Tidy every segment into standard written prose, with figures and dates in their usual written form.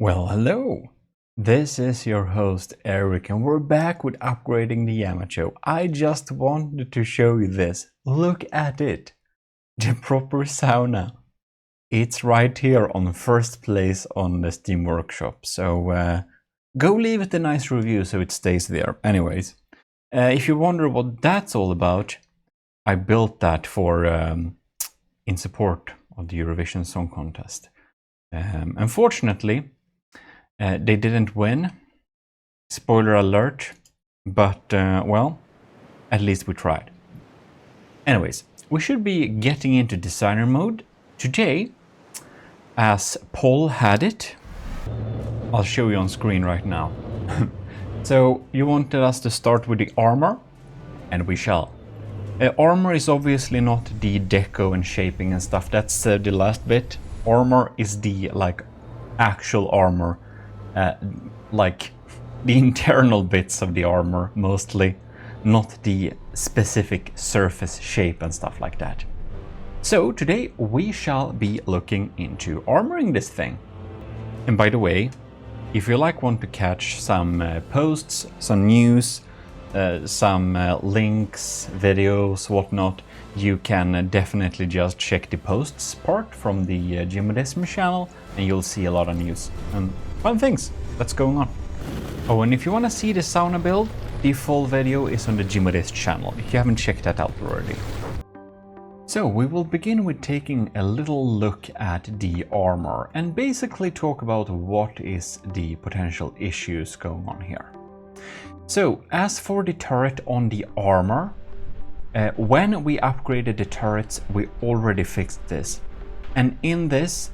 Well, hello! This is your host Eric and we're back with upgrading the Yamato. I just wanted to show you this. Look at it! The proper sauna. It's right here on first place on the Steam Workshop, so go leave it a nice review so it stays there. Anyways, if you wonder what that's all about, I built that for in support of the Eurovision Song Contest. Unfortunately, they didn't win, spoiler alert, but well, at least we tried. Anyways, we should be getting into designer mode today, as Paul had it. I'll show you on screen right now. So you wanted us to start with the armor, and we shall. Armor is obviously not the deco and shaping and stuff, that's the last bit. Armor is the actual armor. Like the internal bits of the armor mostly, not the specific surface shape and stuff like that. So today we shall be looking into armoring this thing. And by the way, if you want to catch some posts, some news, some links, videos, whatnot, you can definitely just check the posts part from the Gmodism channel and you'll see a lot of news and fun things that's going on. Oh, and if you want to see the sauna build, the full video is on the Gmodism channel, if you haven't checked that out already. So we will begin with taking a little look at the armor and basically talk about what is the potential issues going on here. So as for the turret on the armor, when we upgraded the turrets, we already fixed this. And in this,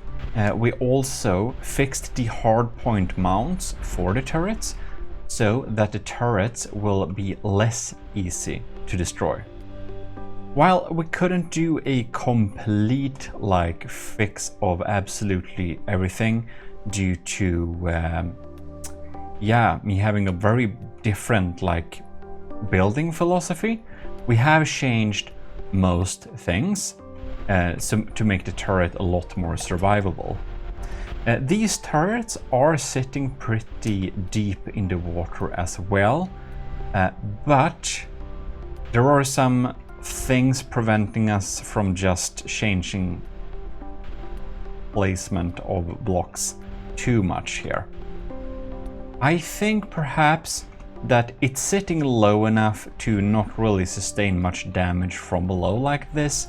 we also fixed the hardpoint mounts for the turrets so that the turrets will be less easy to destroy. While we couldn't do a complete fix of absolutely everything due to me having a very different building philosophy, we have changed most things so to make the turret a lot more survivable. These turrets are sitting pretty deep in the water as well, but there are some things preventing us from just changing placement of blocks too much here. I think perhaps that it's sitting low enough to not really sustain much damage from below like this,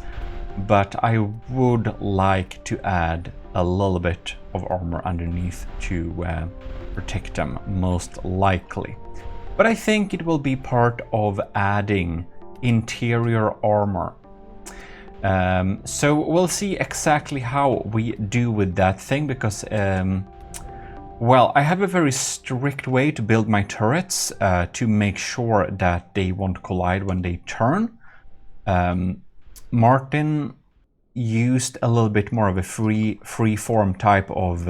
but I would like to add a little bit of armor underneath to protect them, most likely. But I think it will be part of adding interior armor. So we'll see exactly how we do with that thing, because well, I have a very strict way to build my turrets to make sure that they won't collide when they turn. Martin used a little bit more of a free-form type of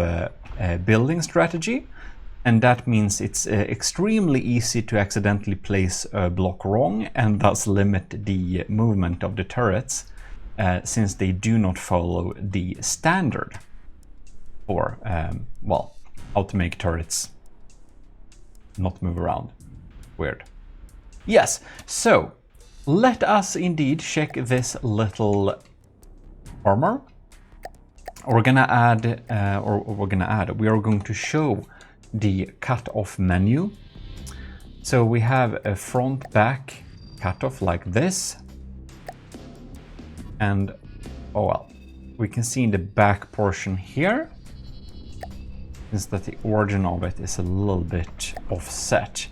building strategy, and that means it's extremely easy to accidentally place a block wrong and thus limit the movement of the turrets, since they do not follow the standard for, well, how to make turrets not move around. Weird. Yes, so let us indeed check this little armor. We are going to show the cut-off menu. So we have a front-back cut-off like this, and oh well, we can see in the back portion here is that the origin of it is a little bit offset.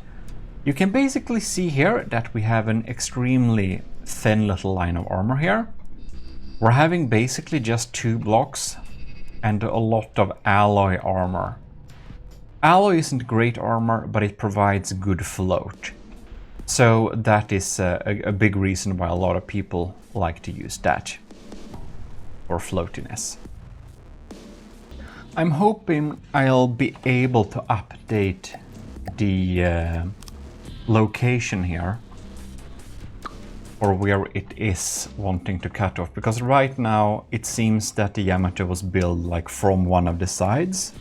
You can basically see here that we have an extremely thin little line of armor here. We're having basically just 2 blocks and a lot of alloy armor. Alloy isn't great armor, but it provides good float. So that is a big reason why a lot of people like to use that for floatiness. I'm hoping I'll be able to update the location here, or where it is wanting to cut off, because right now it seems that the Yamato was built from one of the sides,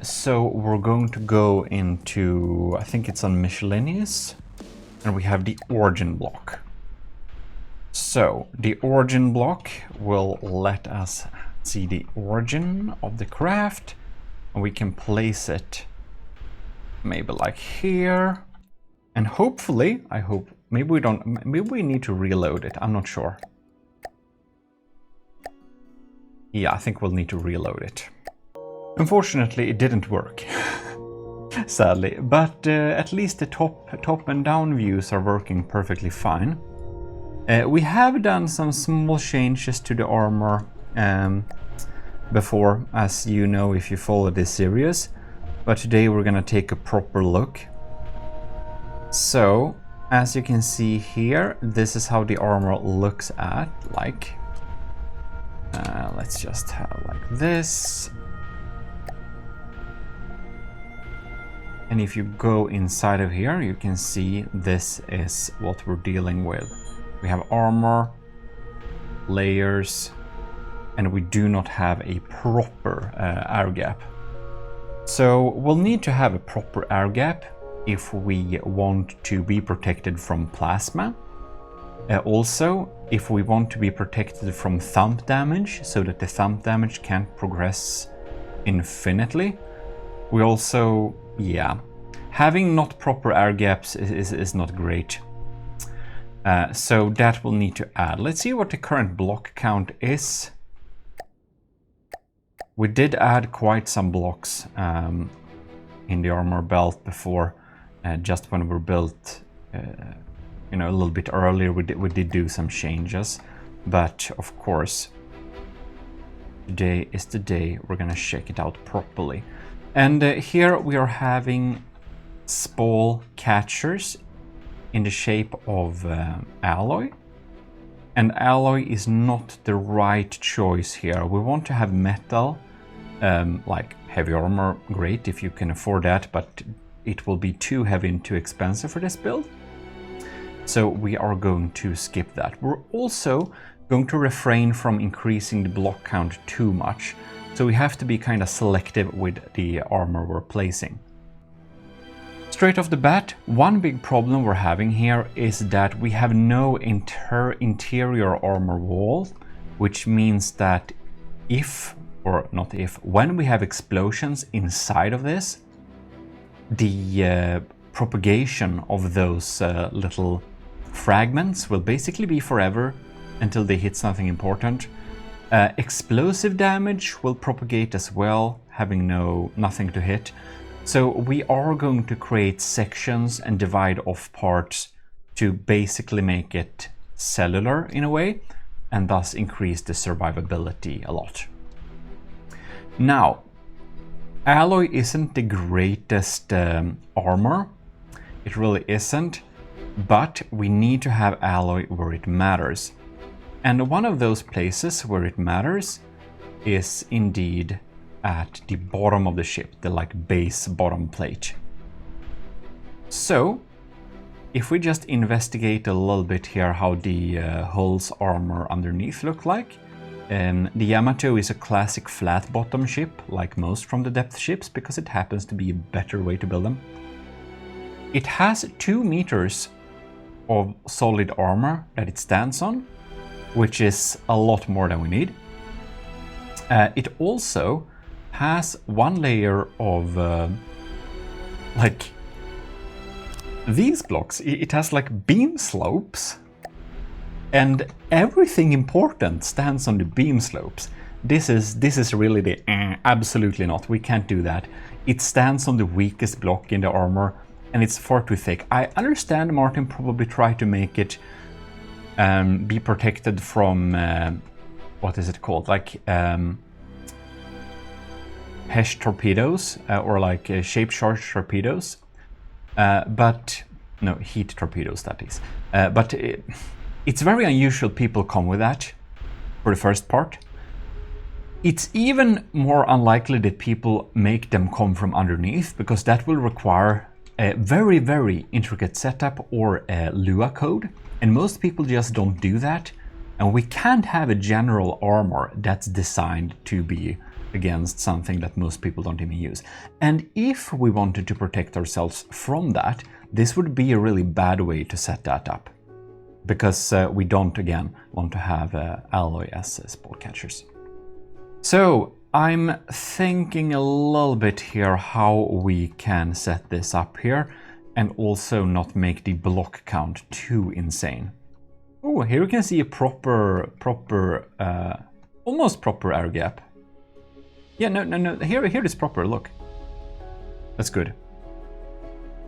So we're going to go into, I think it's on miscellaneous, and we have the origin block. So the origin block will let us see the origin of the craft, and we can place it maybe like here, and hopefully, I hope, maybe we need to reload it, I'm not sure. Yeah, I think we'll need to reload it. Unfortunately, it didn't work, sadly, but at least the top and down views are working perfectly fine. We have done some small changes to the armor before, as you know if you follow this series, but today we're gonna take a proper look. So, as you can see here, this is how the armor looks like. Let's just have like this. And if you go inside of here, you can see this is what we're dealing with. We have armor, layers, and we do not have a proper air gap. So we'll need to have a proper air gap if we want to be protected from plasma. Also, if we want to be protected from thump damage, so that the thump damage can't progress infinitely. We also, yeah, having not proper air gaps is not great. So that we'll need to add. Let's see what the current block count is. We did add quite some blocks in the armor belt before, just when we built, you know, a little bit earlier. We did do some changes, but of course, today is the day we're gonna check it out properly. And here we are having spall catchers in the shape of alloy. And alloy is not the right choice here. We want to have metal, like heavy armor, great if you can afford that, but it will be too heavy and too expensive for this build. So we are going to skip that. We're also going to refrain from increasing the block count too much. So we have to be kind of selective with the armor we're placing. Straight off the bat, one big problem we're having here is that we have no interior armor wall, which means that when we have explosions inside of this, the propagation of those little fragments will basically be forever until they hit something important. Explosive damage will propagate as well, having nothing to hit. So we are going to create sections and divide off parts to basically make it cellular in a way, and thus increase the survivability a lot. Now, alloy isn't the greatest armor, it really isn't, but we need to have alloy where it matters. And one of those places where it matters is indeed at the bottom of the ship, the like base bottom plate. So if we just investigate a little bit here how the hull's armor underneath look like. The Yamato is a classic flat bottom ship, like most from the depth ships, because it happens to be a better way to build them. It has 2 meters of solid armor that it stands on, which is a lot more than we need. It also has 1 layer of like these blocks. It has like beam slopes, and everything important stands on the beam slopes. This is really the absolutely not. We can't do that. It stands on the weakest block in the armor, and it's far too thick. I understand Martin probably tried to make it be protected from what is it called, like HESH torpedoes or like shape charge torpedoes, but no, heat torpedoes that is. But it's very unusual people come with that for the first part. It's even more unlikely that people make them come from underneath, because that will require a very, very intricate setup or a Lua code. And most people just don't do that. And we can't have a general armor that's designed to be against something that most people don't even use. And if we wanted to protect ourselves from that, this would be a really bad way to set that up. Because we don't, again, want to have alloy as sport catchers. So I'm thinking a little bit here how we can set this up here and also not make the block count too insane. Oh, here we can see a almost proper air gap. Yeah, no, here it is proper, look. That's good.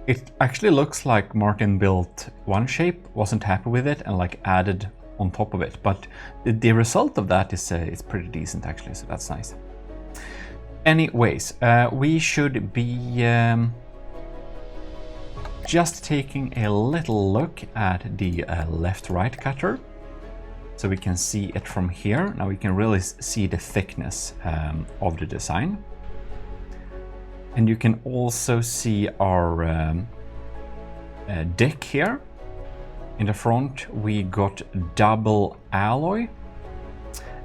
It actually looks like Martin built one shape, wasn't happy with it, and like added on top of it. But the result of that is it's pretty decent actually, so that's nice. Anyways, we should be just taking a little look at the left-right cutter. So we can see it from here. Now we can really see the thickness of the design. And you can also see our deck here. In the front we got double alloy.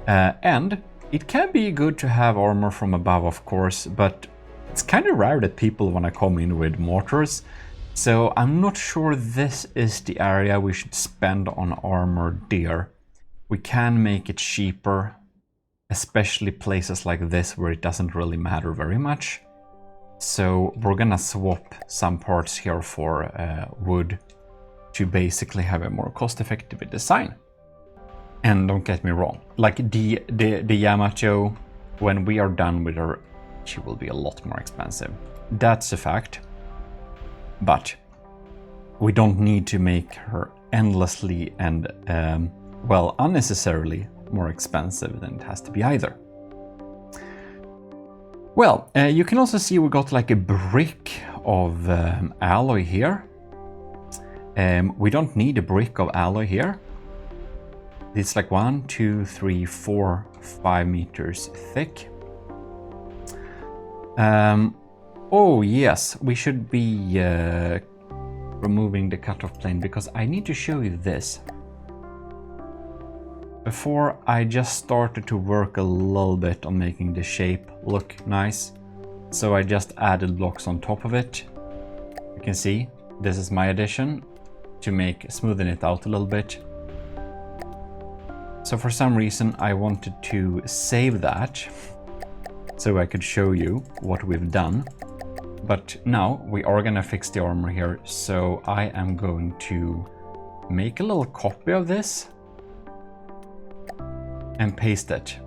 And it can be good to have armor from above, of course, but it's kind of rare that people want to come in with mortars. So I'm not sure this is the area we should spend on armor deer. We can make it cheaper, especially places like this where it doesn't really matter very much. So we're gonna swap some parts here for wood to basically have a more cost-effective design. And don't get me wrong, like the Yamato, when we are done with her, she will be a lot more expensive. That's a fact. But we don't need to make her endlessly and well, unnecessarily more expensive than it has to be either. Well, you can also see we got like a brick of alloy here. We don't need a brick of alloy here. It's like 1, 2, 3, 4, 5 meters thick. Oh yes, we should be removing the cutoff plane because I need to show you this. Before I just started to work a little bit on making the shape look nice. So I just added blocks on top of it. You can see this is my addition to smoothen it out a little bit. So for some reason I wanted to save that so I could show you what we've done. But now we are gonna fix the armor here, so I am going to make a little copy of this and paste it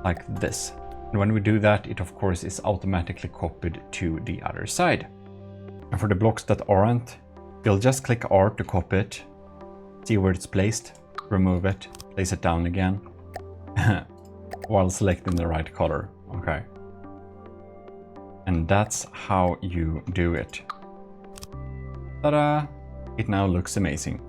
like this. And when we do that, it of course is automatically copied to the other side. And for the blocks that aren't, you'll just click R to copy it, see where it's placed, remove it, place it down again, while selecting the right color. Okay. And that's how you do it. Ta-da! It now looks amazing.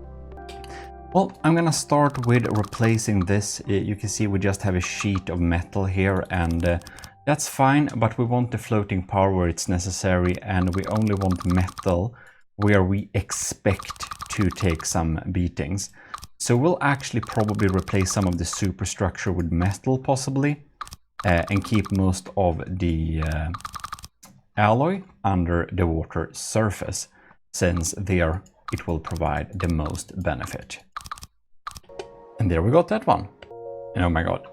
Well, I'm gonna start with replacing this. You can see we just have a sheet of metal here, and that's fine, but we want the floating power where it's necessary, and we only want metal where we expect to take some beatings. So we'll actually probably replace some of the superstructure with metal possibly, and keep most of the alloy under the water surface, since there it will provide the most benefit. And there we got that one. Oh my god.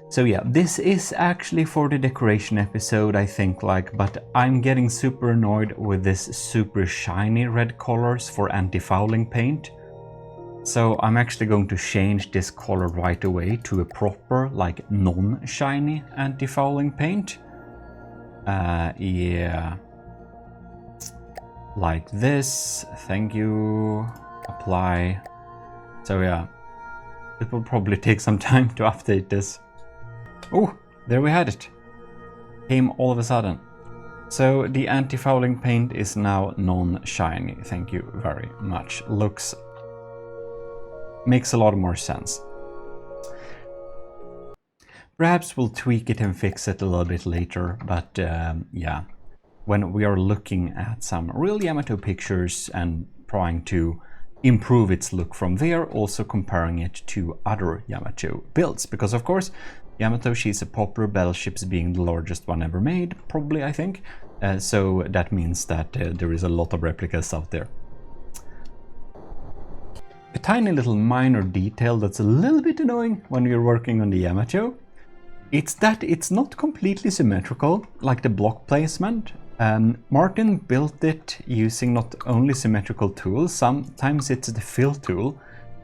So yeah, this is actually for the decoration episode, I think, but I'm getting super annoyed with this super shiny red colors for anti-fouling paint. So I'm actually going to change this color right away to a proper, non-shiny anti-fouling paint. Yeah. Like this. Thank you. Apply. So yeah. It will probably take some time to update this. Oh, there we had it. Came all of a sudden. So the anti-fouling paint is now non-shiny. Thank you very much. Makes a lot more sense. Perhaps we'll tweak it and fix it a little bit later, but yeah. When we are looking at some real Yamato pictures and trying to improve its look from there, also comparing it to other Yamato builds, because of course Yamato, she's a popular battleships, being the largest one ever made, probably, I think. So that means that there is a lot of replicas out there. A tiny little minor detail that's a little bit annoying when you're working on the Yamato, it's that it's not completely symmetrical, like the block placement. Martin built it using not only symmetrical tools, sometimes it's the fill tool,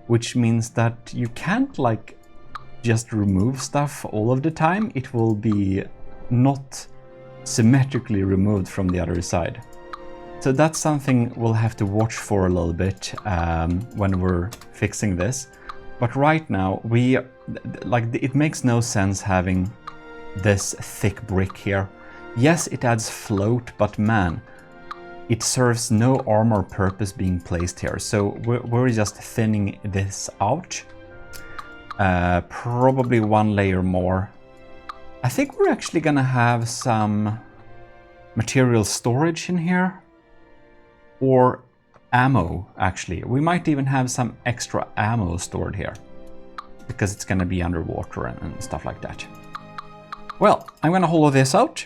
which means that you can't like just remove stuff all of the time. It will be not symmetrically removed from the other side. So that's something we'll have to watch for a little bit when we're fixing this. But right now, it makes no sense having this thick brick here. Yes, it adds float, but man, it serves no armor purpose being placed here. So we're just thinning this out. Probably one layer more. I think we're actually gonna have some material storage in here. Or ammo, actually. We might even have some extra ammo stored here, because it's gonna be underwater and stuff like that. Well, I'm gonna hollow this out.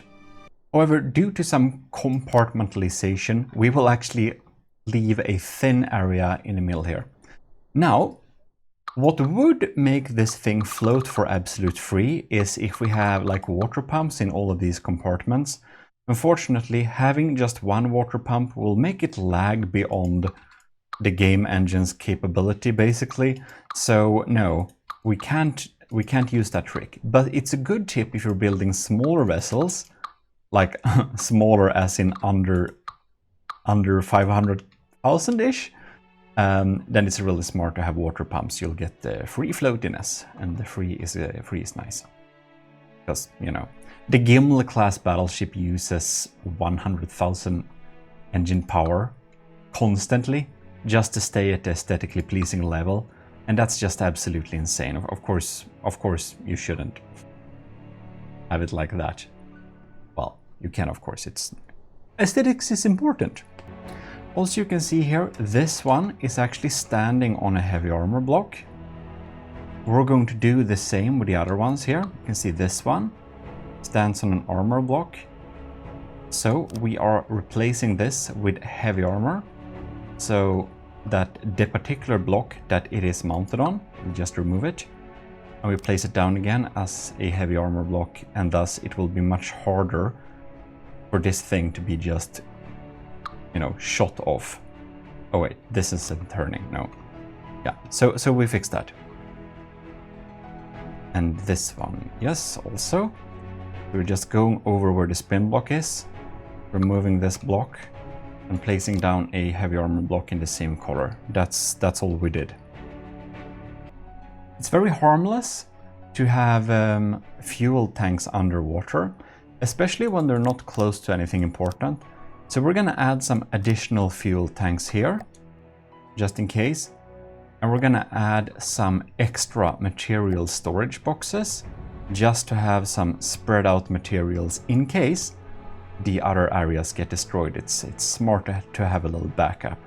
However, due to some compartmentalization, we will actually leave a thin area in the middle here. Now, what would make this thing float for absolute free is if we have like water pumps in all of these compartments. Unfortunately, having just one water pump will make it lag beyond the game engine's capability, basically. So no, we can't use that trick. But it's a good tip if you're building smaller vessels, like smaller as in under 500,000-ish. Then it's really smart to have water pumps. You'll get the free floatiness, and the free is nice, because you know. The Gmodism-class battleship uses 100,000 engine power constantly just to stay at the aesthetically pleasing level, and that's just absolutely insane. Of course, you shouldn't have it like that. Well, you can, of course. Aesthetics is important. Also, you can see here, this one is actually standing on a heavy armor block. We're going to do the same with the other ones here. You can see this one stands on an armor block. So we are replacing this with heavy armor, so that the particular block that it is mounted on, we just remove it and we place it down again as a heavy armor block, and thus it will be much harder for this thing to be just, you know, shot off. Oh wait, this isn't turning, no. Yeah, so we fixed that. And this one, yes, also. We're just going over where the spin block is, removing this block, and placing down a heavy armor block in the same color. That's all we did. It's very harmless to have fuel tanks underwater, especially when they're not close to anything important. So we're gonna add some additional fuel tanks here, just in case. And we're gonna add some extra material storage boxes, just to have some spread out materials in case the other areas get destroyed. It's smart to have a little backup.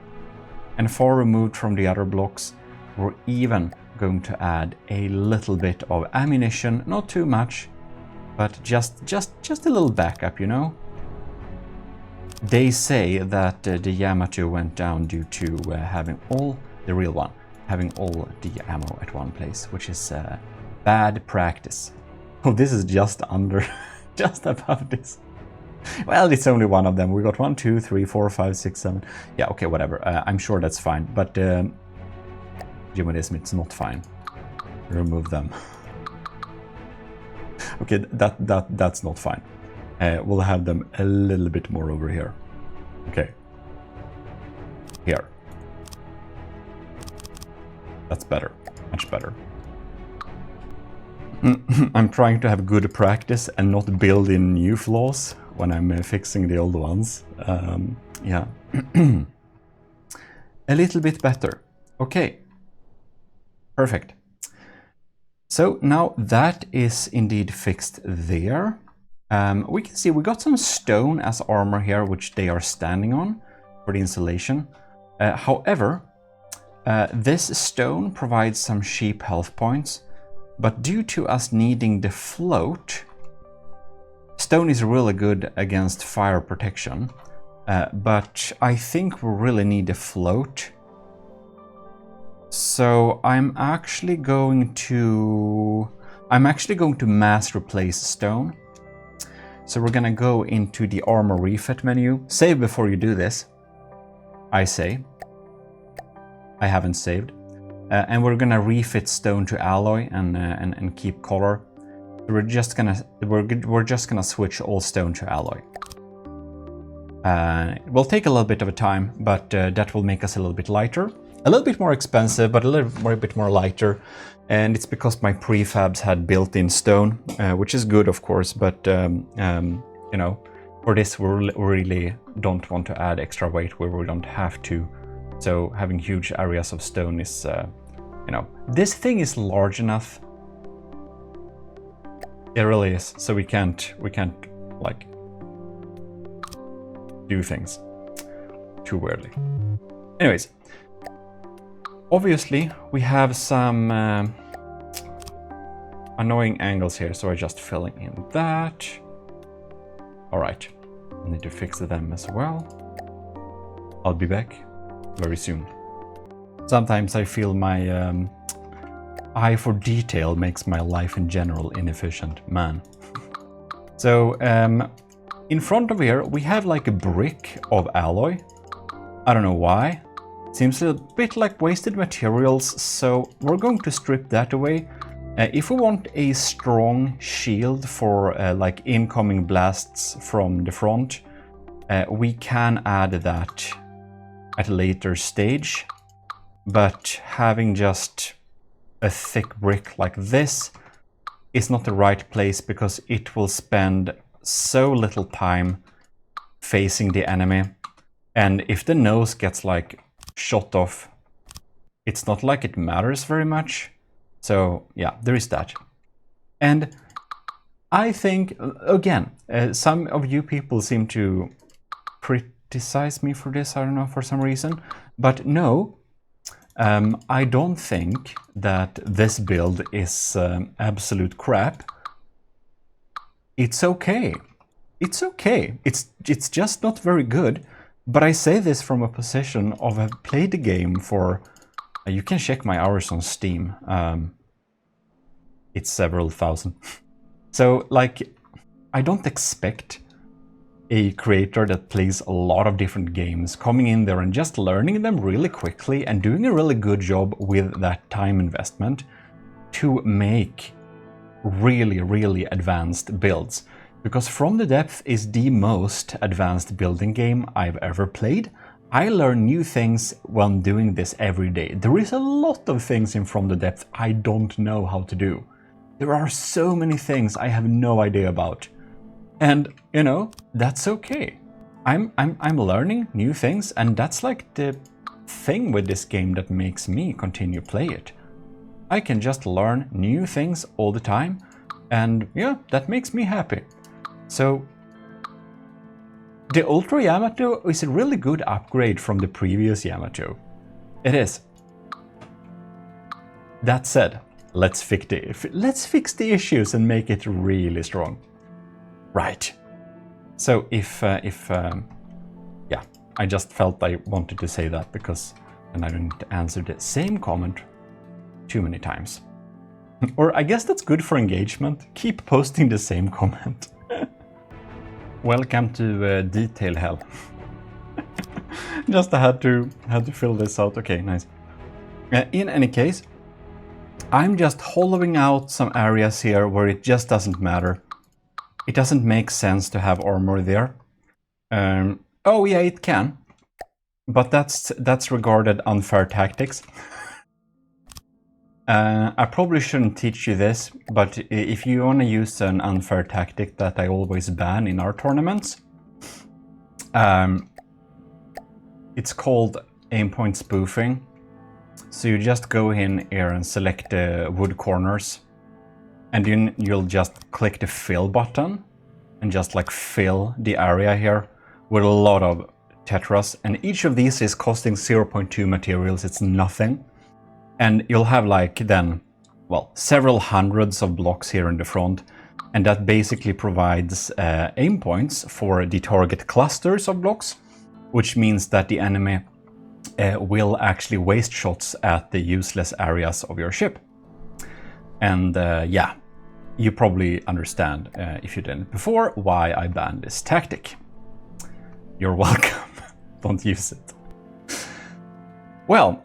And far removed from the other blocks, we're even going to add a little bit of ammunition, not too much, but just a little backup, you know. They say that the Yamato went down due to having all the ammo at one place, which is bad practice. Oh, this is just under, just above this. Well, it's only one of them. We got 1, 2, 3, 4, 5, 6, 7. Yeah, okay, whatever. I'm sure that's fine. But Gmodism, it's not fine. Remove them. Okay, that's not fine. We'll have them a little bit more over here. Okay. Here. That's better. Much better. I'm trying to have good practice and not build in new flaws when I'm fixing the old ones. Yeah. A little bit better. Okay. Perfect. So now that is indeed fixed there. We can see we got some stone as armor here, which they are standing on for the insulation. However, this stone provides some cheap health points. But due to us needing the float, stone is really good against fire protection. But I think we really need the float. So I'm actually going to mass replace stone. So we're gonna go into the armor refit menu. Save before you do this, I say. I haven't saved. And we're gonna refit stone to alloy and keep color. We're just gonna switch all stone to alloy. It will take a little bit of a time, but that will make us a little bit lighter. A little bit more expensive, but a little bit more lighter. And it's because my prefabs had built-in stone, which is good, of course. But you know, for this, we really don't want to add extra weight where we don't have to. So having huge areas of stone is, you know, this thing is large enough. It really is. So we can't like do things too weirdly. Anyways, obviously we have some annoying angles here, so I'm just filling in that. All right, I need to fix them as well. I'll be back very soon. Sometimes I feel my eye for detail makes my life in general inefficient, man. So in front of here we have like a brick of alloy. I don't know why. Seems a bit like wasted materials, so we're going to strip that away. If we want a strong shield for like incoming blasts from the front, we can add that at a later stage. But having just a thick brick like this is not the right place, because it will spend so little time facing the enemy. And if the nose gets like shot off, it's not like it matters very much. So yeah, there is that. And I think, again, some of you people seem to criticize me for this, I don't know, for some reason. But no, I don't think that this build is absolute crap. It's okay. It's okay. It's just not very good. But I say this from a position of I've played the game for... you can check my hours on Steam. It's several thousand. So, like, I don't expect a creator that plays a lot of different games coming in there and just learning them really quickly and doing a really good job with that time investment to make really, really advanced builds. Because From the Depth is the most advanced building game I've ever played. I learn new things when doing this every day. There is a lot of things in From the Depth I don't know how to do. There are so many things I have no idea about. And, you know, that's okay. I'm learning new things, and that's like the thing with this game that makes me continue play it. I can just learn new things all the time, and yeah, that makes me happy. So the Ultra Yamato is a really good upgrade from the previous Yamato. It is. That said, let's fix the issues and make it really strong. Right. So yeah, I just felt I wanted to say that, because then I don't need to answer the same comment too many times. Or I guess that's good for engagement. Keep posting the same comment. Welcome to detail hell. Just had to fill this out. Okay, nice. In any case, I'm just hollowing out some areas here where it just doesn't matter. It doesn't make sense to have armor there. Oh yeah, it can, but that's regarded unfair tactics. I probably shouldn't teach you this, but if you want to use an unfair tactic that I always ban in our tournaments, it's called aim point spoofing. So you just go in here and select the wood corners, and then you'll just click the fill button and just like fill the area here with a lot of tetras, and each of these is costing 0.2 materials. It's nothing. And you'll have like then well, several hundreds of blocks here in the front, and that basically provides aim points for the target clusters of blocks, which means that the enemy will actually waste shots at the useless areas of your ship. And yeah, you probably understand, if you didn't before, why I banned this tactic. You're welcome. Don't use it. Well,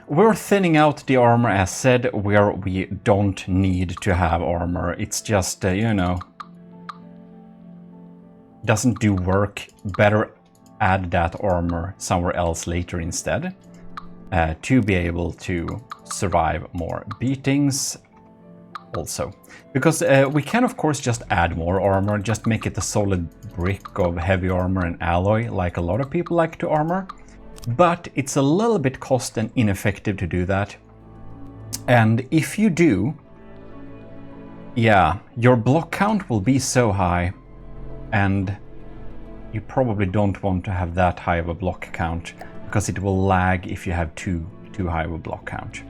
we're thinning out the armor, as said, where we don't need to have armor. It's just, you know, doesn't do work. Better add that armor somewhere else later instead, to be able to survive more beatings also. Because we can of course just add more armor, just make it a solid brick of heavy armor and alloy like a lot of people like to armor. But it's a little bit cost and ineffective to do that. And if you do, yeah, your block count will be so high, and you probably don't want to have that high of a block count, because it will lag if you have too high of a block count.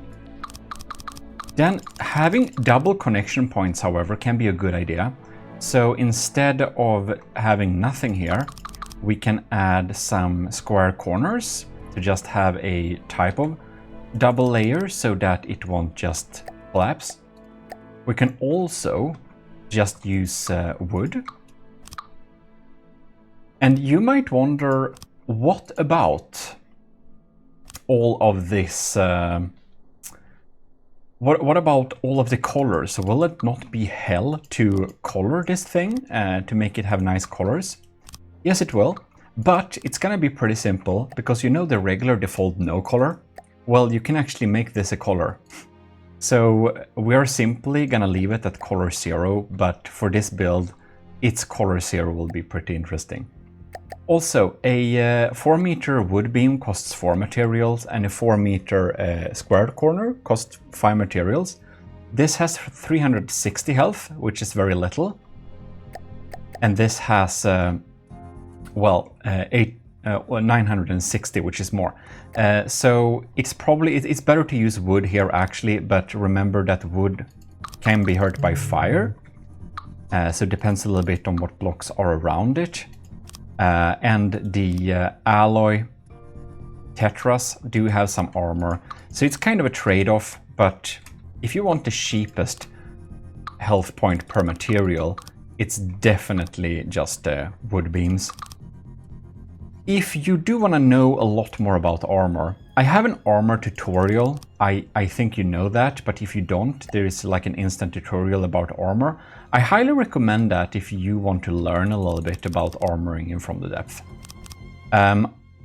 Then having double connection points, however, can be a good idea. So instead of having nothing here, we can add some square corners to just have a type of double layer so that it won't just collapse. We can also just use wood. And you might wonder, what about all of this? What about all of the colors? Will it not be hell to color this thing to make it have nice colors? Yes, it will, but it's gonna be pretty simple, because you know the regular default no color? Well, you can actually make this a color. So we're simply gonna leave it at color 0, but for this build, its color 0 will be pretty interesting. Also, a 4-meter wood beam costs 4 materials, and a 4-meter squared corner costs 5 materials. This has 360 health, which is very little. And this has, well, 960, which is more. So it's probably, it's better to use wood here actually, but remember that wood can be hurt by fire. So it depends a little bit on what blocks are around it. And the alloy tetras do have some armor, so it's kind of a trade-off, but if you want the cheapest health point per material, it's definitely just wood beams. If you do want to know a lot more about armor, I have an armor tutorial. I think you know that, but if you don't, there is like an instant tutorial about armor. I highly recommend that if you want to learn a little bit about armoring in From the Depth.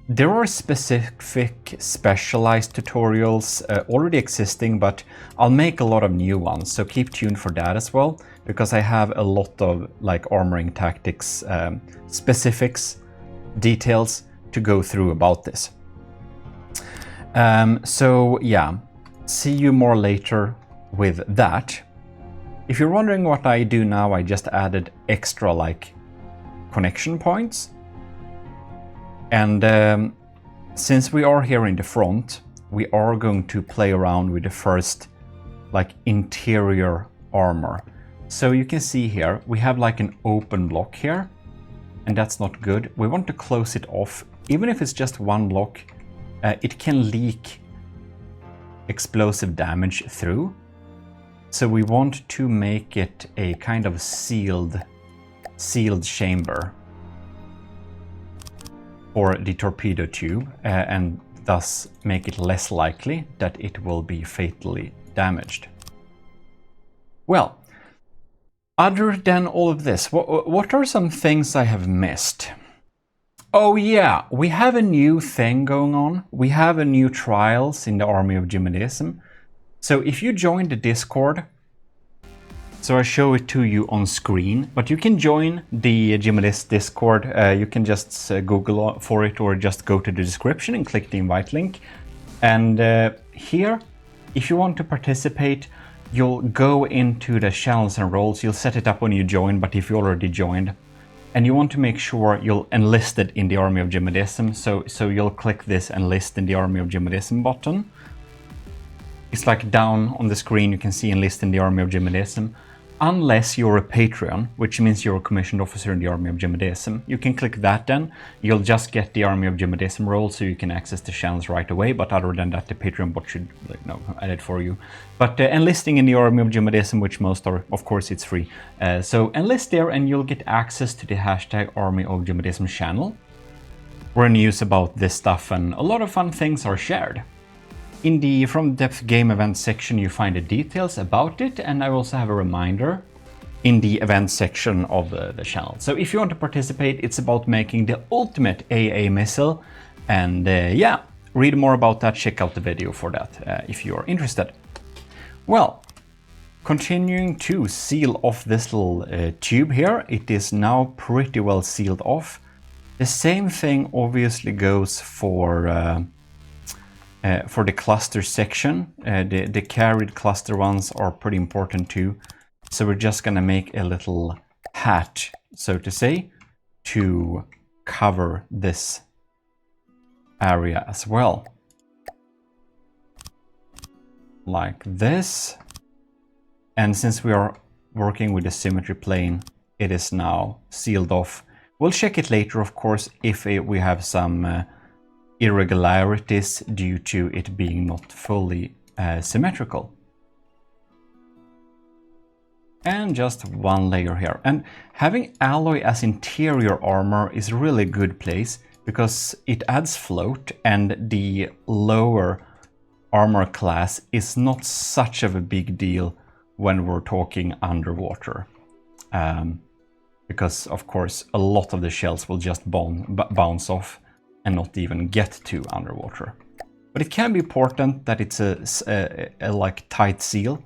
There are specific specialized tutorials already existing, but I'll make a lot of new ones, so keep tuned for that as well, because I have a lot of like armoring tactics, specifics, details to go through about this. So yeah, see you more later with that. If you're wondering what I do now, I just added extra like connection points. And since we are here in the front, we are going to play around with the first like interior armor. So you can see here, we have like an open block here, and that's not good. We want to close it off. Even if it's just one block, it can leak explosive damage through. So we want to make it a kind of sealed chamber for the torpedo tube, and thus make it less likely that it will be fatally damaged. Well, other than all of this, what are some things I have missed? Oh yeah, we have a new thing going on. We have a new trials in the army of Gmodism. So if you join the Discord, so I show it to you on screen, but you can join the Gmodism Discord. You can just Google for it, or just go to the description and click the invite link. And here, if you want to participate, you'll go into the channels and roles. You'll set it up when you join, but if you already joined, and you want to make sure you're enlisted in the army of Gmodism, so you'll click this enlist in the army of Gmodism button. It's like down on the screen you can see enlist in the Army of Gmodism. Unless you're a Patreon, which means you're a commissioned officer in the Army of Gmodism. You can click that then. You'll just get the Army of Gmodism role so you can access the channels right away. But other than that, the Patreon bot should add it for you. But enlisting in the Army of Gmodism, which most are, of course, it's free. So enlist there and you'll get access to the hashtag Army of Gmodism channel, where news about this stuff and a lot of fun things are shared. In the From Depth Game event section you find the details about it, and I also have a reminder in the event section of the channel. So if you want to participate, it's about making the ultimate AA missile, and yeah, read more about that, check out the video for that if you are interested. Well, continuing to seal off this little tube here, it is now pretty well sealed off. The same thing obviously goes for the cluster section. The carried cluster ones are pretty important too. So we're just gonna make a little hat, so to say, to cover this area as well. Like this. And since we are working with the symmetry plane, it is now sealed off. We'll check it later, of course, if we have some irregularities due to it being not fully symmetrical. And just one layer here. And having alloy as interior armor is really a good place because it adds float, and the lower armor class is not such of a big deal when we're talking underwater. Because of course a lot of the shells will just bounce off and not even get to underwater. But it can be important that it's a like tight seal.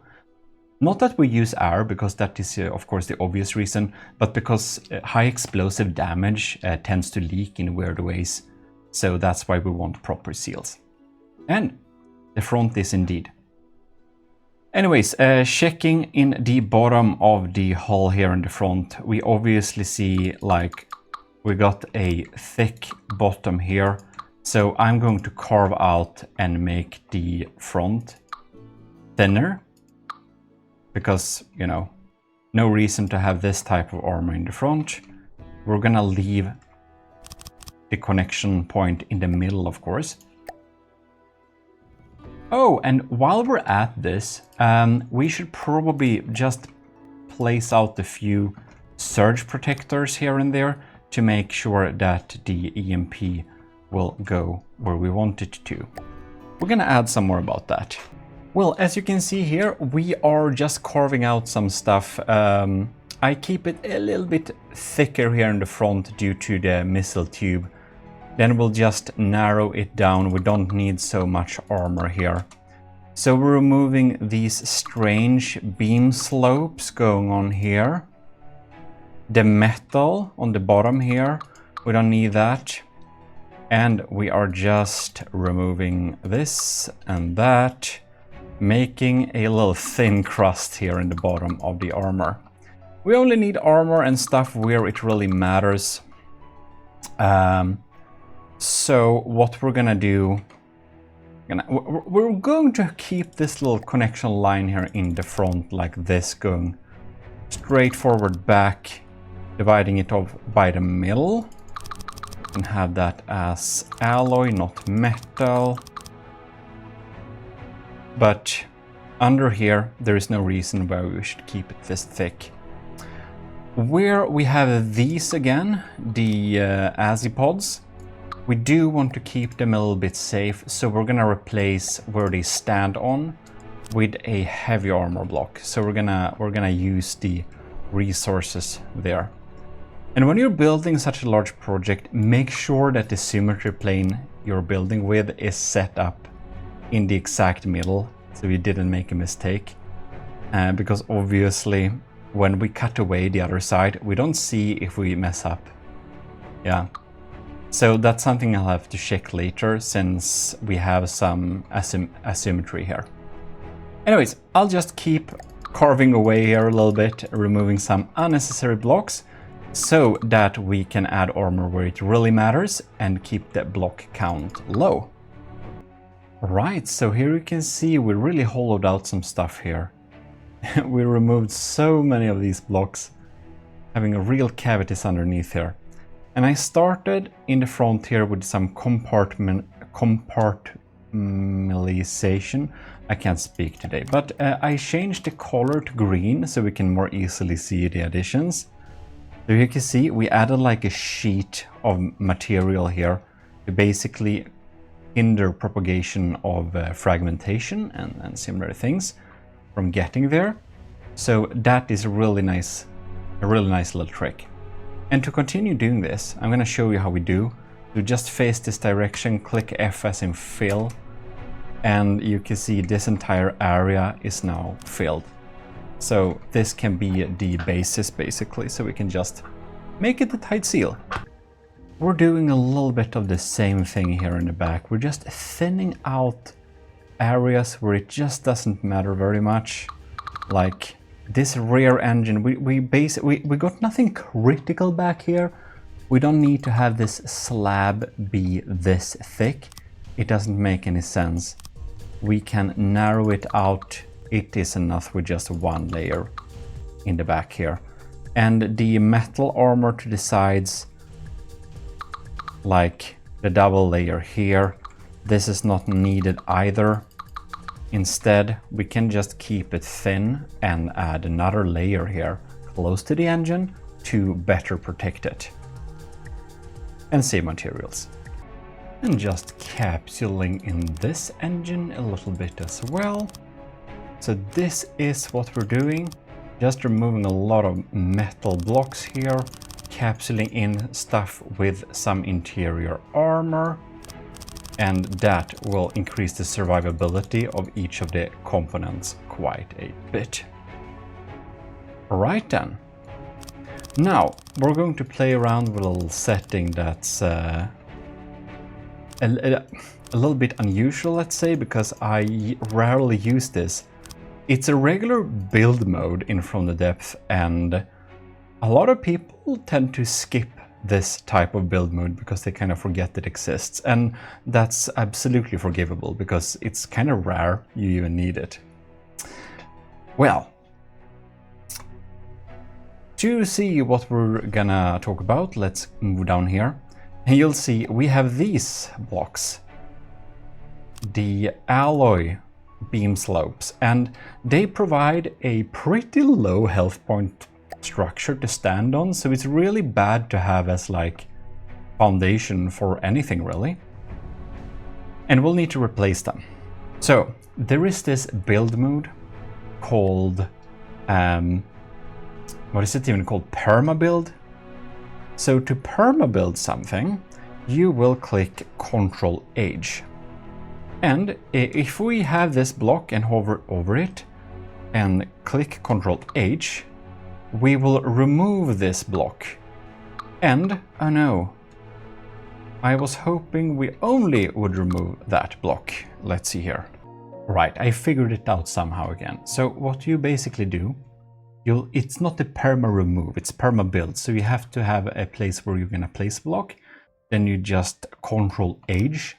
Not that we use air, because that is of course the obvious reason, but because high explosive damage tends to leak in weird ways. So that's why we want proper seals. And the front is indeed. Anyways, checking in the bottom of the hull here in the front, we obviously see like we got a thick bottom here. So I'm going to carve out and make the front thinner. Because, you know, no reason to have this type of armor in the front. We're gonna leave the connection point in the middle, of course. Oh, and while we're at this, we should probably just place out a few surge protectors here and there to make sure that the EMP will go where we want it to. We're gonna add some more about that. Well, as you can see here, we are just carving out some stuff. I keep it a little bit thicker here in the front due to the missile tube. Then we'll just narrow it down. We don't need so much armor here. So we're removing these strange beam slopes going on here. The metal on the bottom here, we don't need that. And we are just removing this and that, making a little thin crust here in the bottom of the armor. We only need armor and stuff where it really matters. So what we're gonna do, we're going to keep this little connection line here in the front like this, going straight forward back, dividing it off by the middle, and have that as alloy, not metal. But under here, there is no reason why we should keep it this thick. Where we have these again, the azipods, we do want to keep them a little bit safe, so we're gonna replace where they stand on with a heavy armor block. So we're gonna use the resources there. And when you're building such a large project, make sure that the symmetry plane you're building with is set up in the exact middle, so you didn't make a mistake. Because obviously, when we cut away the other side, we don't see if we mess up. Yeah. So that's something I'll have to check later, since we have some asymmetry here. Anyways, I'll just keep carving away here a little bit, removing some unnecessary blocks, so that we can add armor where it really matters and keep the block count low. Right, so here you can see we really hollowed out some stuff here. We removed so many of these blocks, having a real cavities underneath here. And I started in the front here with some compartmentalization. I can't speak today, but I changed the color to green so we can more easily see the additions. So you can see we added like a sheet of material here to basically hinder propagation of fragmentation and similar things from getting there. So that is a really nice little trick. And to continue doing this, I'm going to show you how we do. You just face this direction, click F as in fill, and you can see this entire area is now filled. So this can be the basis basically, so we can just make it a tight seal. We're doing a little bit of the same thing here in the back. We're just thinning out areas where it just doesn't matter very much. Like this rear engine, we got nothing critical back here. We don't need to have this slab be this thick. It doesn't make any sense. We can narrow it out. It is enough with just one layer in the back here. And the metal armor to the sides, like the double layer here, this is not needed either. Instead, we can just keep it thin and add another layer here close to the engine to better protect it. And save materials. And just capsuling in this engine a little bit as well. So this is what we're doing. Just removing a lot of metal blocks here, capsuling in stuff with some interior armor, and that will increase the survivability of each of the components quite a bit. Alright then. Now, we're going to play around with a little setting that's a little bit unusual, let's say, because I rarely use this. It's a regular build mode in From the Depth, and a lot of people tend to skip this type of build mode because they kind of forget it exists, and that's absolutely forgivable because it's kind of rare you even need it. Well, to see what we're gonna talk about, let's move down here, and you'll see we have these blocks, the alloy beam slopes, and they provide a pretty low health point structure to stand on, so it's really bad to have as like foundation for anything really, and we'll need to replace them. So there is this build mode called what is it even called, Perma-build. So to Perma-build something, you will click Ctrl H. And if we have this block and hover over it and click Ctrl H, we will remove this block. And, oh no, I was hoping we only would remove that block. Let's see here. Right, I figured it out somehow again. So what you basically do, it's not a perma remove, it's perma build. So you have to have a place where you're gonna place a block. Then you just Ctrl H.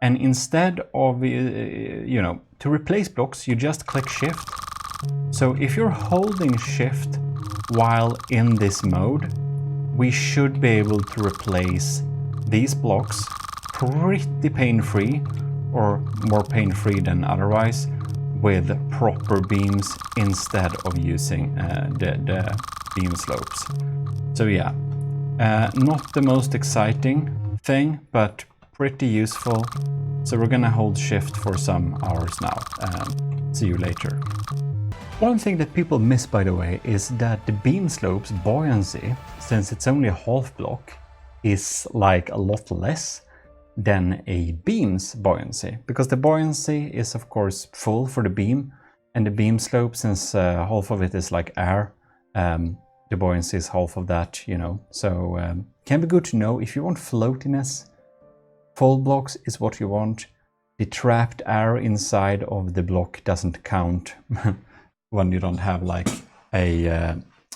And instead of, to replace blocks, you just click Shift. So if you're holding Shift while in this mode, we should be able to replace these blocks pretty pain-free, or more pain-free than otherwise, with proper beams instead of using the beam slopes. So yeah, not the most exciting thing, but pretty useful. So we're gonna hold Shift for some hours now. See you later. One thing that people miss, by the way, is that the beam slopes buoyancy, since it's only a half block, is like a lot less than a beam's buoyancy, because the buoyancy is of course full for the beam, and the beam slope, since half of it is like air, the buoyancy is half of that, so can be good to know if you want floatiness. Full blocks is what you want. The trapped air inside of the block doesn't count when you don't have like a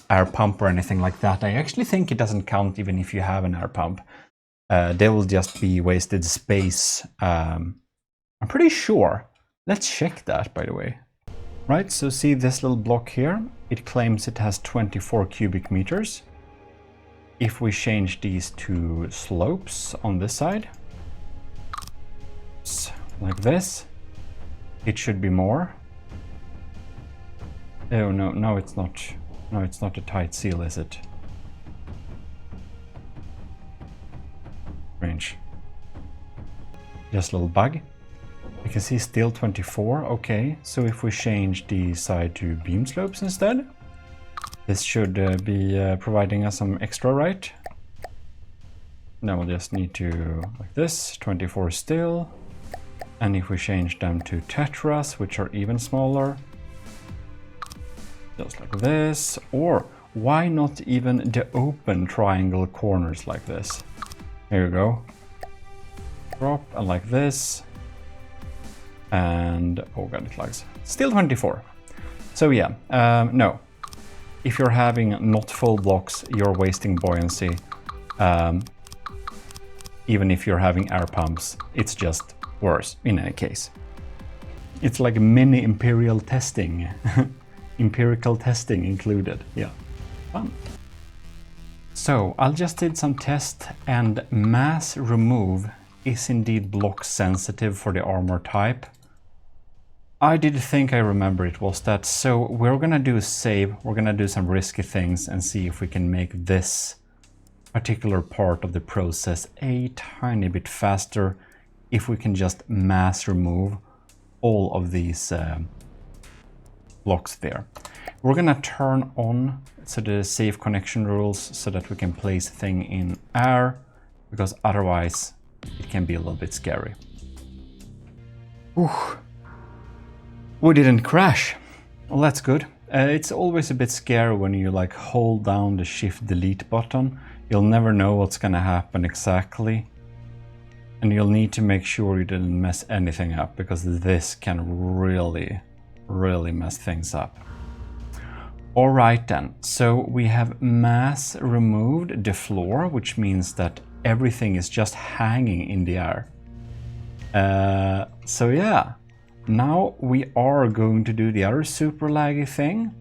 air pump or anything like that. I actually think it doesn't count even if you have an air pump. There will just be wasted space I'm pretty sure. Let's check that, by the way. Right, so see this little block here? It claims it has 24 cubic meters. If we change these to slopes on this side, like this, it should be more. Oh no, no it's not. No, it's not a tight seal, is it? Strange. Just a little bug. You can see still 24, okay. So if we change the side to beam slopes instead, this should be providing us some extra, right? Now we'll just need to, like this, 24 still. And if we change them to tetras, which are even smaller, just like this, or why not even the open triangle corners like this? Here we go. Drop, and like this. And, oh god, it lags. Still 24. So yeah, no. If you're having not full blocks, you're wasting buoyancy. Even if you're having air pumps, it's just worse in any case. It's like mini imperial testing. Empirical testing included, yeah, fun. So I'll just did some test, and mass remove is indeed block sensitive for the armor type. I did think I remember it was that, so we're gonna do a save, we're gonna do some risky things and see if we can make this particular part of the process a tiny bit faster if we can just mass remove all of these blocks there. We're gonna turn on the safe connection rules so that we can place thing in air, because otherwise it can be a little bit scary. Whew. We didn't crash. Well, that's good. It's always a bit scary when you like hold down the shift delete button. You'll never know what's gonna happen exactly. And you'll need to make sure you didn't mess anything up, because this can really mess things up. Alright then, so we have mass removed the floor, which means that everything is just hanging in the air. So yeah, now we are going to do the other super laggy thing.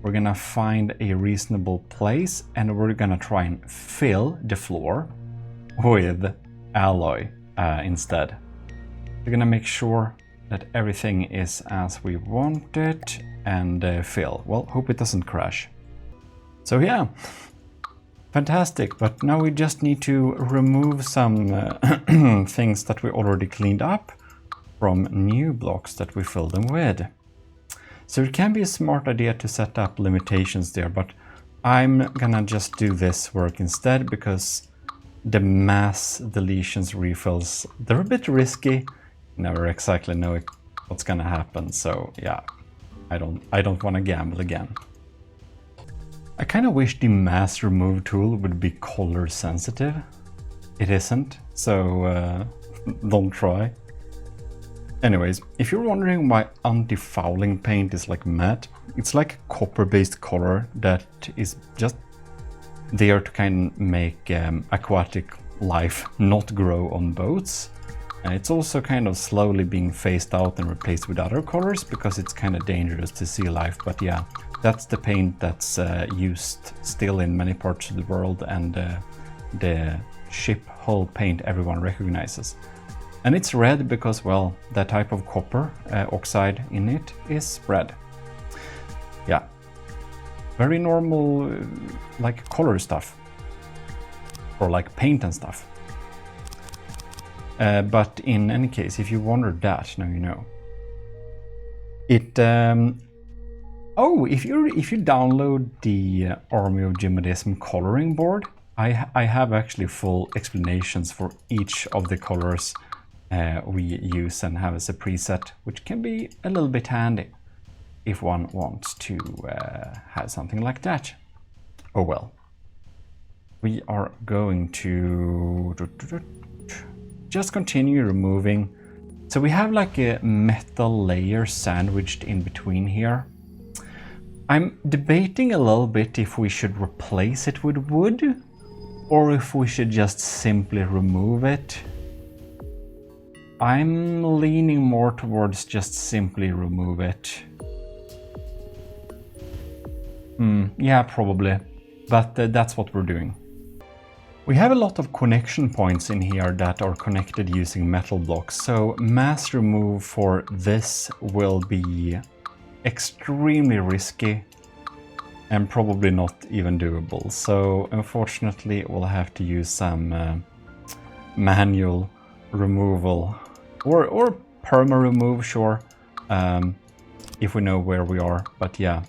We're gonna find a reasonable place and we're gonna try and fill the floor with alloy instead. We're gonna make sure that everything is as we want it and fill. Well, hope it doesn't crash. So yeah, fantastic. But now we just need to remove some things that we already cleaned up from new blocks that we filled them with. So it can be a smart idea to set up limitations there, but I'm gonna just do this work instead, because the mass deletions refills, they're a bit risky. Never exactly know what's gonna happen, so yeah, I don't want to gamble again. I kind of wish the mass remove tool would be color sensitive. It isn't, so don't try. Anyways, if you're wondering why anti-fouling paint is like matte, it's like a copper-based color that is just there to kind of make aquatic life not grow on boats. And it's also kind of slowly being phased out and replaced with other colors because it's kind of dangerous to sea life. But yeah, that's the paint that's used still in many parts of the world, and the ship hull paint everyone recognizes. And it's red because, well, that type of copper oxide in it is red. Yeah, very normal like color stuff, or like paint and stuff. But in any case, if you wondered that, now you know. It oh, if you download the Army of Gmodism coloring board, I have actually full explanations for each of the colors we use and have as a preset, which can be a little bit handy if one wants to have something like that. Oh well. We are going to just continue removing. So we have like a metal layer sandwiched in between here. I'm debating a little bit if we should replace it with wood or if we should just simply remove it. I'm leaning more towards just simply remove it. Yeah, probably. But that's what we're doing. We have a lot of connection points in here that are connected using metal blocks, so mass remove for this will be extremely risky and probably not even doable. So unfortunately we'll have to use some manual removal or perma remove, sure, if we know where we are, but yeah,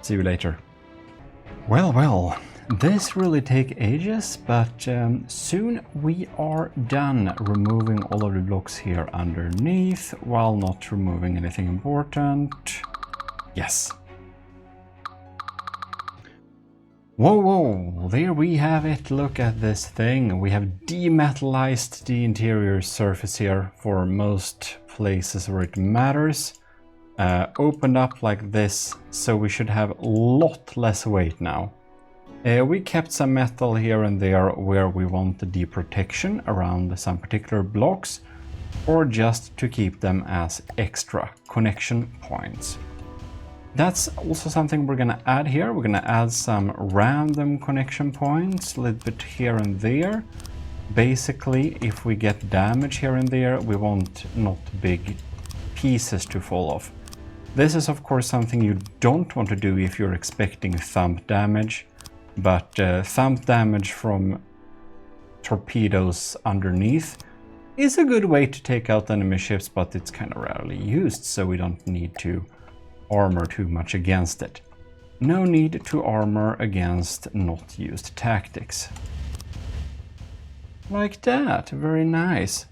see you later. Well, this really take ages, but soon we are done removing all of the blocks here underneath while not removing anything important. Yes. Whoa, there we have it. Look at this thing. We have demetallized the interior surface here for most places where it matters. Opened up like this, so we should have a lot less weight now. We kept some metal here and there where we want the protection around some particular blocks, or just to keep them as extra connection points. That's also something we're gonna add here. We're gonna add some random connection points, a little bit here and there. Basically, if we get damage here and there, we want not big pieces to fall off. This is of course something you don't want to do if you're expecting thumb damage, but thumb damage from torpedoes underneath is a good way to take out enemy ships, but it's kind of rarely used, so we don't need to armor too much against it. No need to armor against not used tactics. Like that, very nice.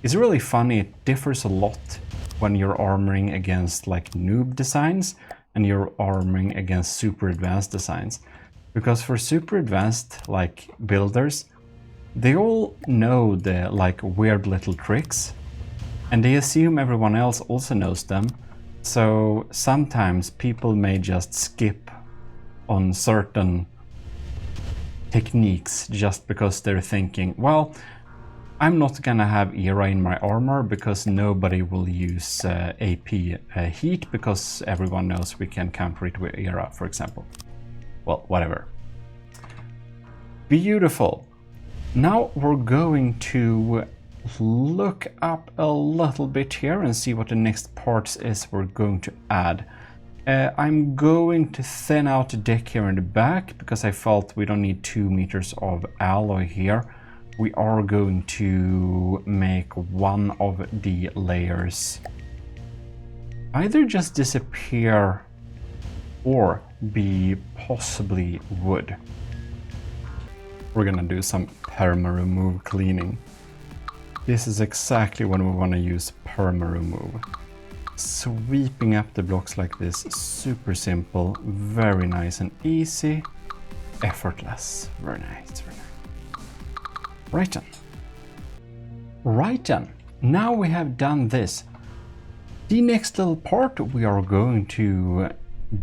It's really funny, it differs a lot when you're armoring against like noob designs and you're armoring against super advanced designs. Because for super advanced like builders, they all know the like weird little tricks and they assume everyone else also knows them. So sometimes people may just skip on certain techniques just because they're thinking, well, I'm not gonna have ERA in my armor because nobody will use AP heat because everyone knows we can counter it with ERA, for example. Well, whatever. Beautiful. Now we're going to look up a little bit here and see what the next parts is we're going to add. I'm going to thin out the deck here in the back because I felt we don't need 2 meters of alloy here. We are going to make one of the layers either just disappear or be possibly wood. We're gonna do some perma remove cleaning. This is exactly when we want to use perma remove. Sweeping up the blocks like this, super simple, very nice and easy, effortless, very nice, very nice. Right then, now we have done this. The next little part we are going to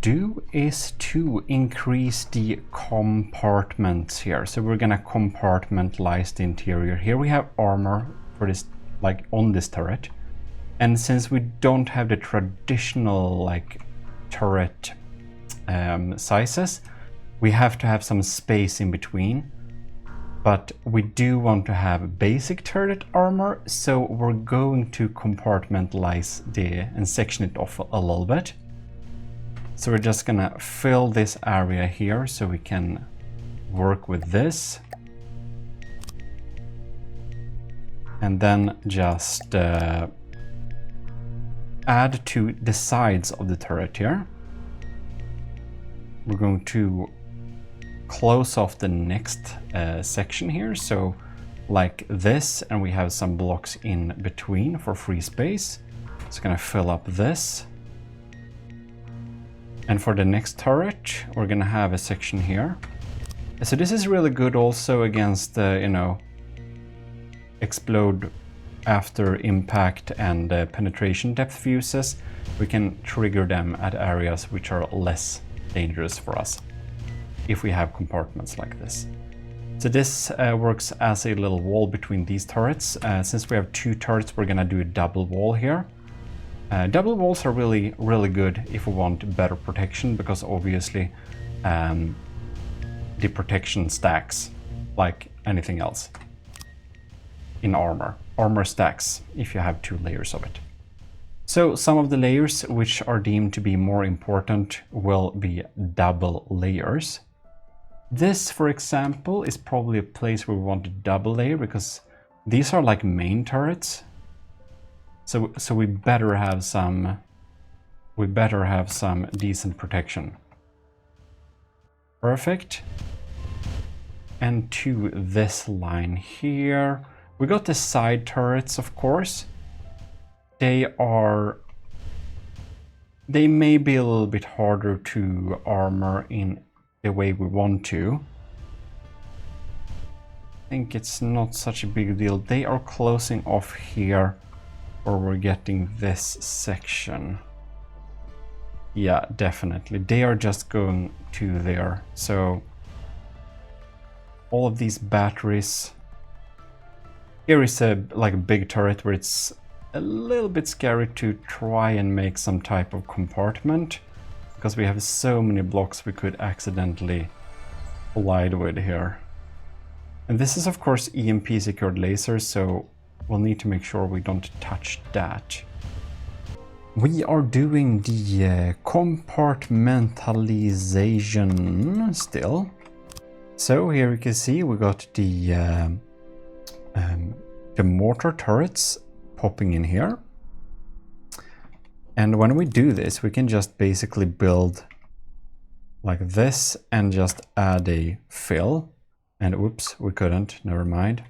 do is to increase the compartments here. So we're gonna compartmentalize the interior. Here we have armor for this, like on this turret. And since we don't have the traditional like turret sizes, we have to have some space in between. But we do want to have basic turret armor, so we're going to compartmentalize and section it off a little bit. So we're just gonna fill this area here so we can work with this. And then just add to the sides of the turret here. We're going to close off the next section here, so like this, and we have some blocks in between for free space. It's gonna fill up this. And for the next turret, we're gonna have a section here. So this is really good also against, you know, explode after impact and penetration depth fuses. We can trigger them at areas which are less dangerous for us if we have compartments like this. So this works as a little wall between these turrets. Since we have 2 turrets, we're gonna do a double wall here. Double walls are really good if we want better protection, because obviously the protection stacks like anything else in armor. Armor stacks if you have 2 layers of it. So some of the layers which are deemed to be more important will be double layers. This, for example, is probably a place where we want to double layer, because these are like main turrets. So we better have some decent protection. Perfect. And to this line here, we got the side turrets, of course. They may be a little bit harder to armor in the way we want to. I think it's not such a big deal. They are closing off here, or we're getting this section. Yeah, definitely. They are just going to there. So all of these batteries. Here is a big turret where it's a little bit scary to try and make some type of compartment, because we have so many blocks we could accidentally collide with here. And this is of course EMP secured lasers, so we'll need to make sure we don't touch that. We are doing the compartmentalization still. So here you can see we got the mortar turrets popping in here. And when we do this, we can just basically build like this and just add a fill. And oops, we couldn't, never mind.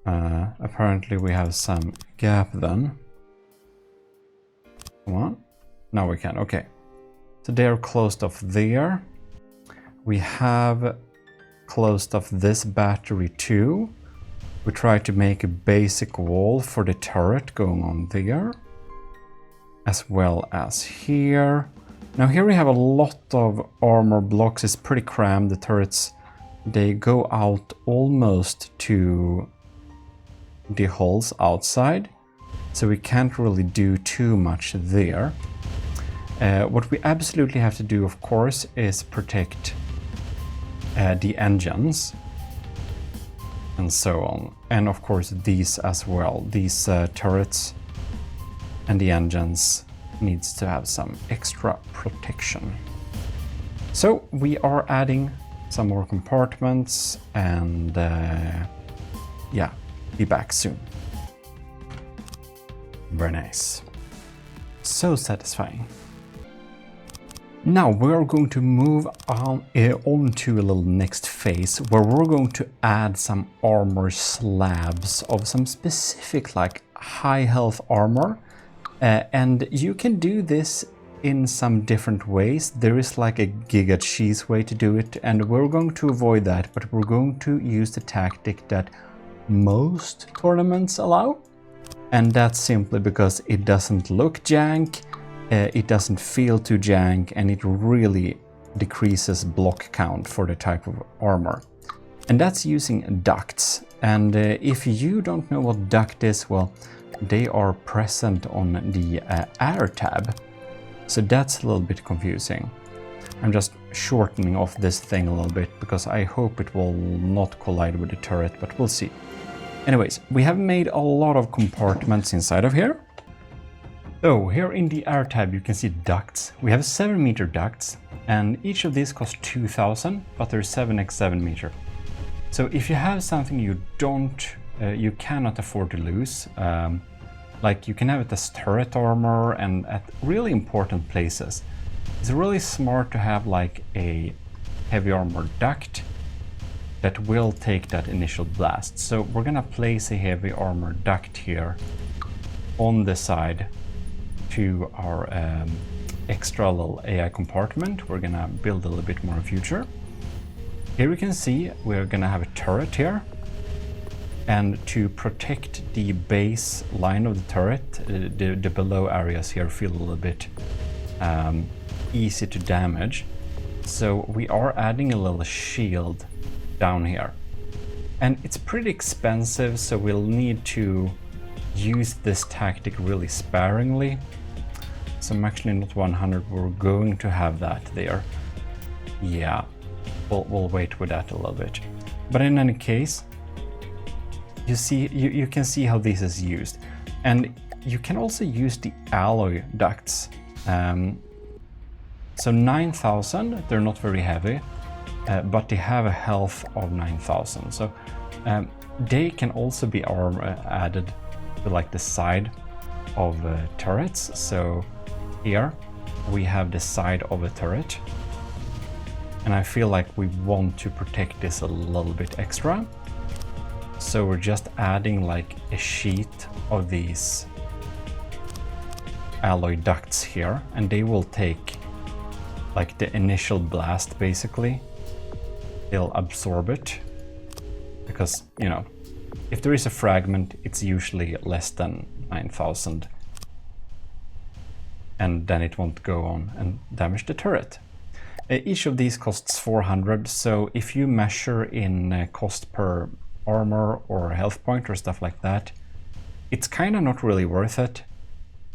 Apparently we have some gap then. Come on, now we can, okay. So they are closed off there. We have closed off this battery too. We try to make a basic wall for the turret going on there, as well as here. Now here we have a lot of armor blocks. It's pretty crammed. The turrets, they go out almost to the hulls outside, so we can't really do too much there. What we absolutely have to do, of course, is protect the engines and so on, and of course these as well. These turrets and the engines needs to have some extra protection. So we are adding some more compartments, and yeah, be back soon. Very nice. So satisfying. Now we're going to move on to a little next phase, where we're going to add some armor slabs of some specific like high health armor. And you can do this in some different ways. There is like a giga cheese way to do it, and we're going to avoid that, but we're going to use the tactic that most tournaments allow. And that's simply because it doesn't look jank, it doesn't feel too jank, and it really decreases block count for the type of armor. And that's using ducts. And if you don't know what duct is, well, they are present on the air tab. So that's a little bit confusing. I'm just shortening off this thing a little bit because I hope it will not collide with the turret, but we'll see. Anyways, we have made a lot of compartments inside of here. So here in the air tab you can see ducts. We have 7 meter ducts, and each of these costs 2,000, but they're 7x7 meter. So if you have something you cannot afford to lose, like you can have it as turret armor and at really important places, it's really smart to have like a heavy armor duct that will take that initial blast. So we're gonna place a heavy armor duct here on the side to our extra little AI compartment. We're gonna build a little bit more in future. Here we can see we're gonna have a turret here, and to protect the base line of the turret, the below areas here feel a little bit easy to damage. So we are adding a little shield down here. And it's pretty expensive, so we'll need to use this tactic really sparingly. So I'm actually not 100, we're going to have that there. Yeah, we'll wait with that a little bit. But in any case, you can see how this is used. And you can also use the alloy ducts. So 9,000, they're not very heavy, but they have a health of 9,000. So they can also be added to like the side of turrets. So here we have the side of a turret. And I feel like we want to protect this a little bit extra. So we're just adding like a sheet of these alloy ducts here, and they will take like the initial blast basically. They'll absorb it because, you know, if there is a fragment, it's usually less than 9,000. And then it won't go on and damage the turret. Each of these costs 400, so if you measure in cost per armor or health point or stuff like that, it's kind of not really worth it.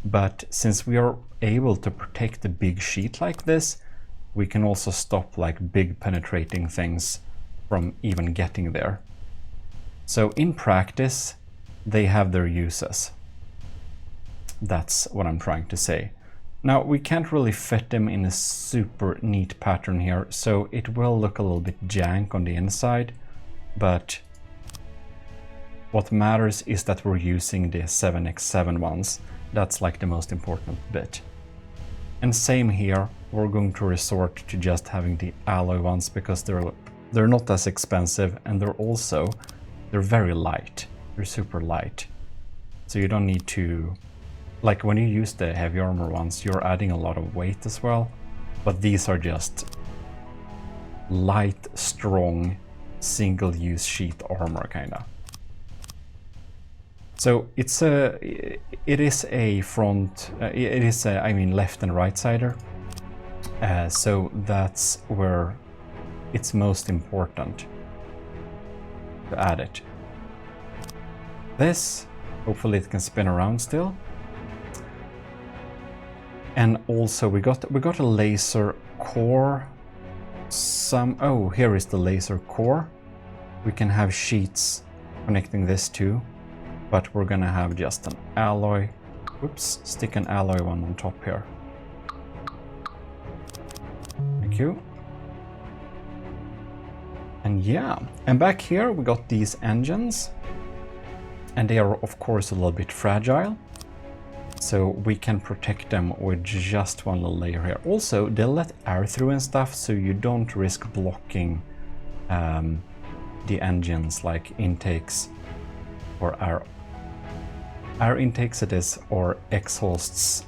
But since we are able to protect a big sheet like this, we can also stop like big penetrating things from even getting there. So in practice, they have their uses. That's what I'm trying to say. Now, we can't really fit them in a super neat pattern here, so it will look a little bit jank on the inside, but what matters is that we're using the 7x7 ones. That's like the most important bit. And same here, we're going to resort to just having the alloy ones because they're not as expensive, and they're very light. They're super light. So you don't need to, like when you use the heavy armor ones, you're adding a lot of weight as well. But these are just light, strong, single-use sheet armor kinda. So it is a front, I mean left and right sider. So that's where it's most important to add it. This, hopefully it can spin around still. And also we got a laser core. Oh, here is the laser core. We can have sheets connecting this too. But we're gonna have just an alloy. Whoops, stick an alloy one on top here. Thank you. And yeah, and back here we got these engines. And they are of course a little bit fragile. So we can protect them with just one little layer here. Also, they'll let air through and stuff, so you don't risk blocking the engines like intakes or air intakes it is, or exhausts,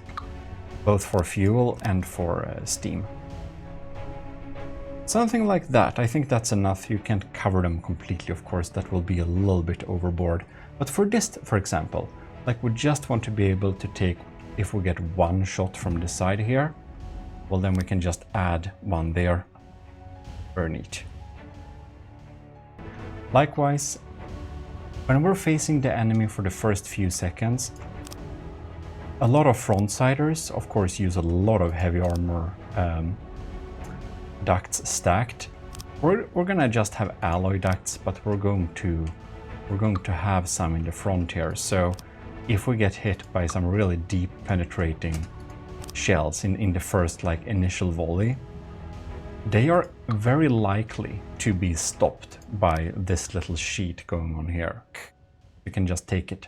both for fuel and for steam. Something like that. I think that's enough. You can't cover them completely, of course. That will be a little bit overboard. But for this, for example, like we just want to be able to take, if we get one shot from the side here, well then we can just add one there. Very neat. Likewise, when we're facing the enemy for the first few seconds, a lot of frontsiders, of course, use a lot of heavy armor ducts stacked. We're gonna just have alloy ducts, but we're going to have some in the front here. So if we get hit by some really deep penetrating shells in the first like initial volley, they are very likely to be stopped by this little sheet going on here. You can just take it.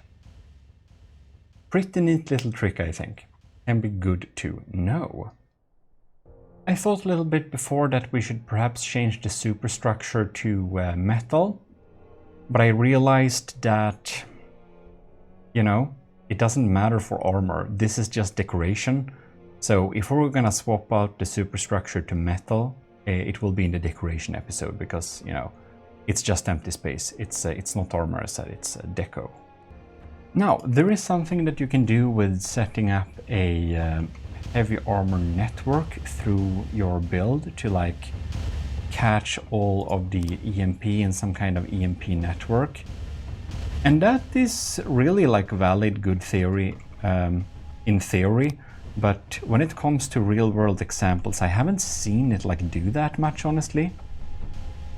Pretty neat little trick, I think. Can be good to know. I thought a little bit before that we should perhaps change the superstructure to metal, but I realized that, you know, it doesn't matter for armor. This is just decoration. So if we're gonna swap out the superstructure to metal, it will be in the decoration episode because, you know, it's just empty space. It's not armor, I said, it's deco. Now, there is something that you can do with setting up a heavy armor network through your build to like catch all of the EMP in some kind of EMP network. And that is really like valid, good theory in theory, but when it comes to real world examples, I haven't seen it like do that much, honestly.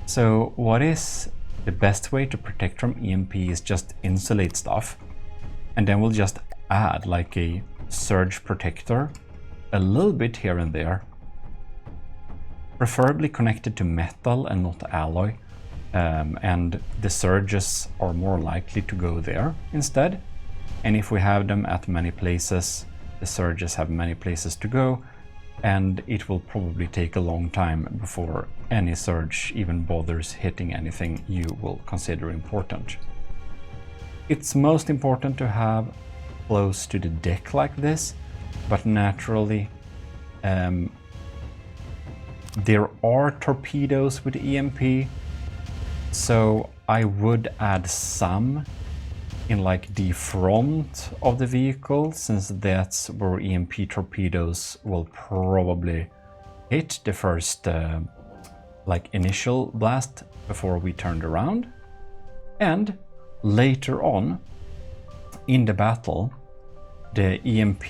So what is the best way to protect from EMP is just insulate stuff, and then we'll just add like a surge protector, a little bit here and there, preferably connected to metal and not alloy, and the surges are more likely to go there instead. And if we have them at many places, the surges have many places to go, and it will probably take a long time before any surge even bothers hitting anything you will consider important. It's most important to have close to the deck like this, but naturally there are torpedoes with EMP, so I would add some in like the front of the vehicle, since that's where EMP torpedoes will probably hit the first like initial blast before we turned around. And later on in the battle, the EMP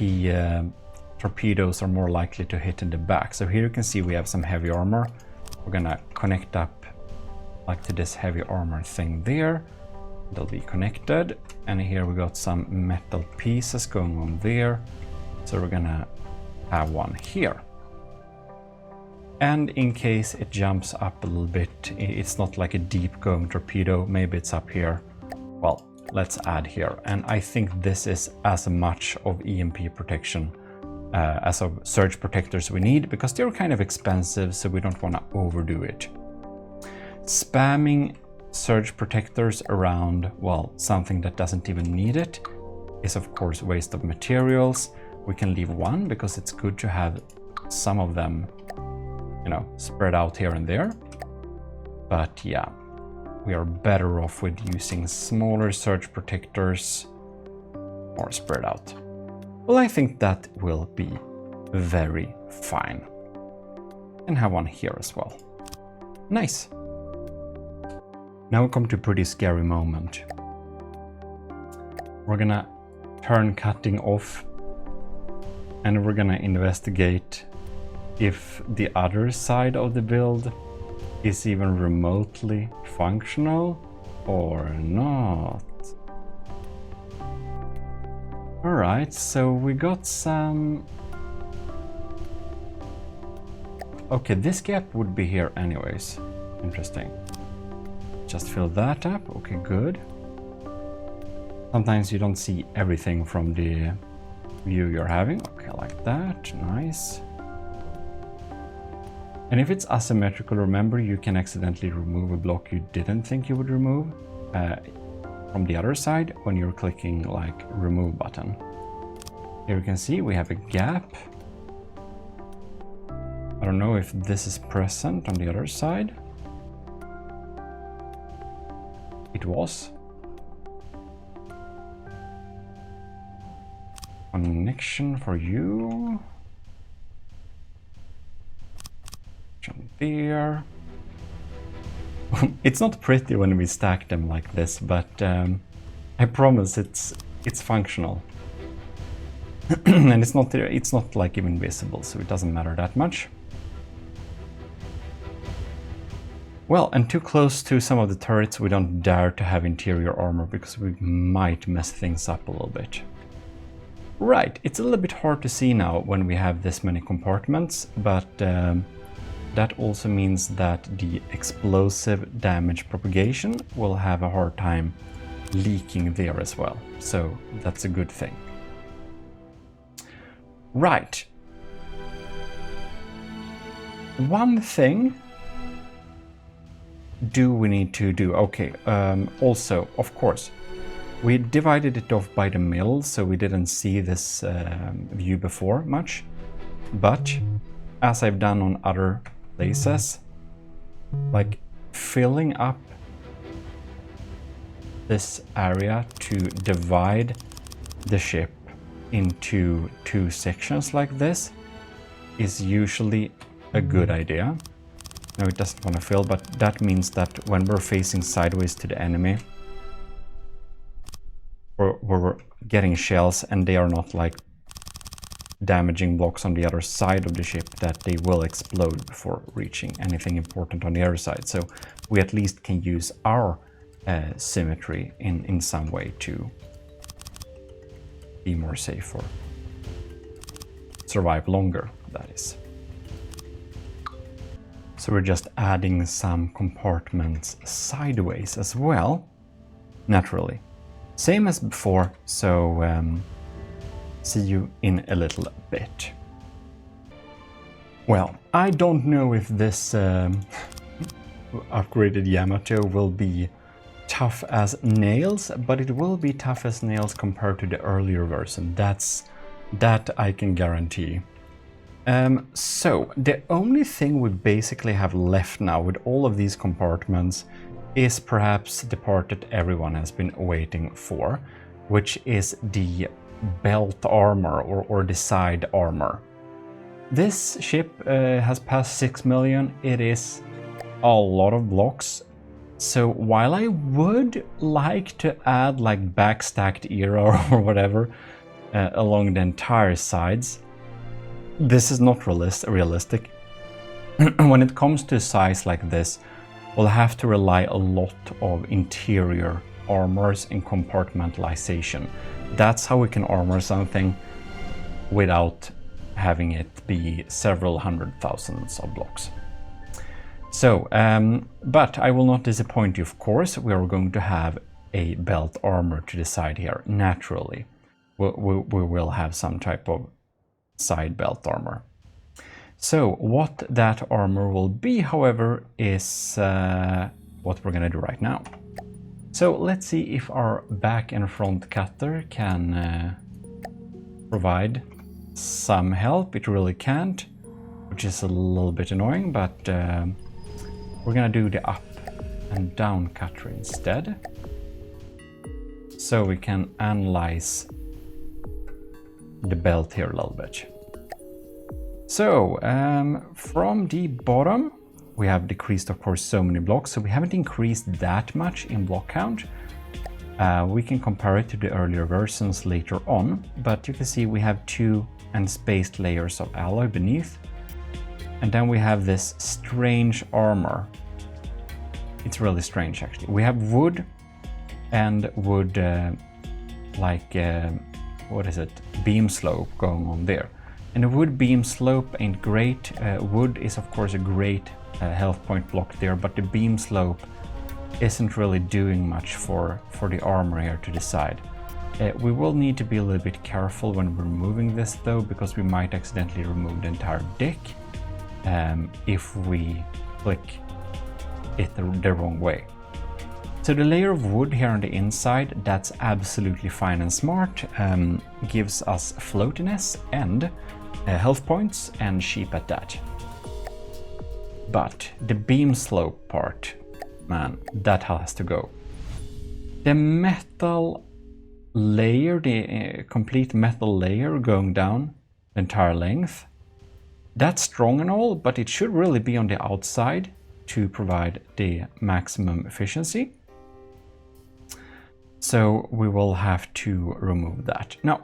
torpedoes are more likely to hit in the back. So here you can see we have some heavy armor. We're gonna connect up like to this heavy armor thing there. They'll be connected, and here we got some metal pieces going on there, so we're gonna have one here. And in case it jumps up a little bit, it's not like a deep going torpedo, maybe it's up here, well, let's add here. And I think this is as much of EMP protection as of surge protectors we need, because they're kind of expensive, so we don't want to overdo it. Spamming surge protectors around, well, something that doesn't even need it is of course waste of materials. We can leave one because it's good to have some of them, you know, spread out here and there. But yeah, we are better off with using smaller surge protectors or spread out. Well, I think that will be very fine. And have one here as well. Nice. Now we come to a pretty scary moment. We're gonna turn cutting off, and we're gonna investigate if the other side of the build is even remotely functional or not. Alright, so we got some... Okay, this gap would be here anyways. Interesting. Just fill that up. Okay, good. Sometimes you don't see everything from the view you're having. Okay, like that. Nice. And if it's asymmetrical, remember you can accidentally remove a block you didn't think you would remove from the other side when you're clicking like remove button. Here you can see we have a gap. I don't know if this is present on the other side. It was. Connection for you. Jump there. It's not pretty when we stack them like this, but I promise it's functional. And it's not like even visible, so it doesn't matter that much. Well, and too close to some of the turrets, we don't dare to have interior armor because we might mess things up a little bit. Right, it's a little bit hard to see now when we have this many compartments, but that also means that the explosive damage propagation will have a hard time leaking there as well. So that's a good thing. Right. One thing do we need to do? Okay, also, of course, we divided it off by the mill, so we didn't see this view before much. But as I've done on other places, like filling up this area to divide the ship into two sections like this is usually a good idea. No, it doesn't want to fill, but that means that when we're facing sideways to the enemy, or we're getting shells and they are not like damaging blocks on the other side of the ship, that they will explode before reaching anything important on the other side. So we at least can use our symmetry in some way to be more safe or survive longer, that is. So we're just adding some compartments sideways as well, naturally. Same as before, so see you in a little bit. Well, I don't know if this upgraded Yamato will be tough as nails, but it will be tough as nails compared to the earlier version. That I can guarantee. So the only thing we basically have left now with all of these compartments is perhaps the part that everyone has been waiting for, which is the belt armor or the side armor. This ship has passed 6 million. It is a lot of blocks. So while I would like to add like backstacked era or whatever along the entire sides, this is not realistic. When it comes to a size like this, we'll have to rely a lot of interior armors and compartmentalization. That's how we can armor something without having it be several hundred thousands of blocks. So, but I will not disappoint you, of course. We are going to have a belt armor to the side here, naturally. We will have some type of side belt armor. So what that armor will be, however, is what we're gonna do right now. So let's see if our back and front cutter can provide some help. It really can't, which is a little bit annoying, but we're gonna do the up and down cutter instead, so we can analyze the belt here a little bit. So from the bottom we have decreased, of course, so many blocks, so we haven't increased that much in block count. We can compare it to the earlier versions later on, but you can see we have 2 unspaced layers of alloy beneath, and then we have this strange armor. It's really strange, actually. We have wood and wood what is it, beam slope going on there. And the wood beam slope ain't great. Wood is of course a great health point block there, but the beam slope isn't really doing much for the armor here to the side. We will need to be a little bit careful when we're removing this though, because we might accidentally remove the entire deck if we click it the wrong way. So the layer of wood here on the inside, that's absolutely fine and smart, gives us floatiness and health points, and cheap at that. But the beam slope part, man, that has to go. The metal layer, the complete metal layer going down the entire length, that's strong and all, but it should really be on the outside to provide the maximum efficiency. So we will have to remove that. No,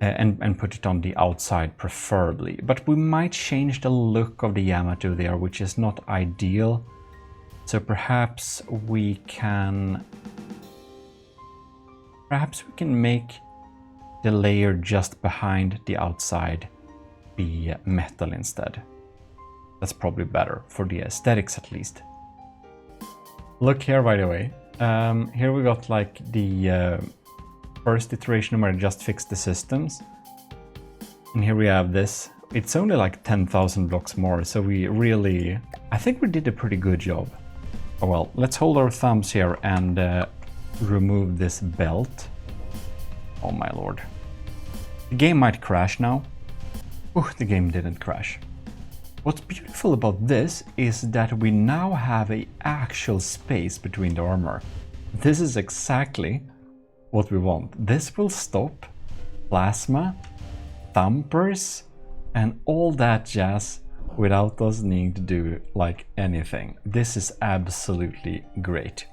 and put it on the outside preferably. But we might change the look of the Yamato there, which is not ideal. So perhaps we can make the layer just behind the outside be metal instead. That's probably better for the aesthetics at least. Look here, by the way. Here we got like the first iteration where I just fixed the systems. And here we have this. It's only like 10,000 blocks more, so I think we did a pretty good job. Oh well, let's hold our thumbs here and remove this belt. Oh my lord. The game might crash now. Oh, the game didn't crash. What's beautiful about this is that we now have an actual space between the armor. This is exactly what we want. This will stop plasma, thumpers, and all that jazz without us needing to do like anything. This is absolutely great.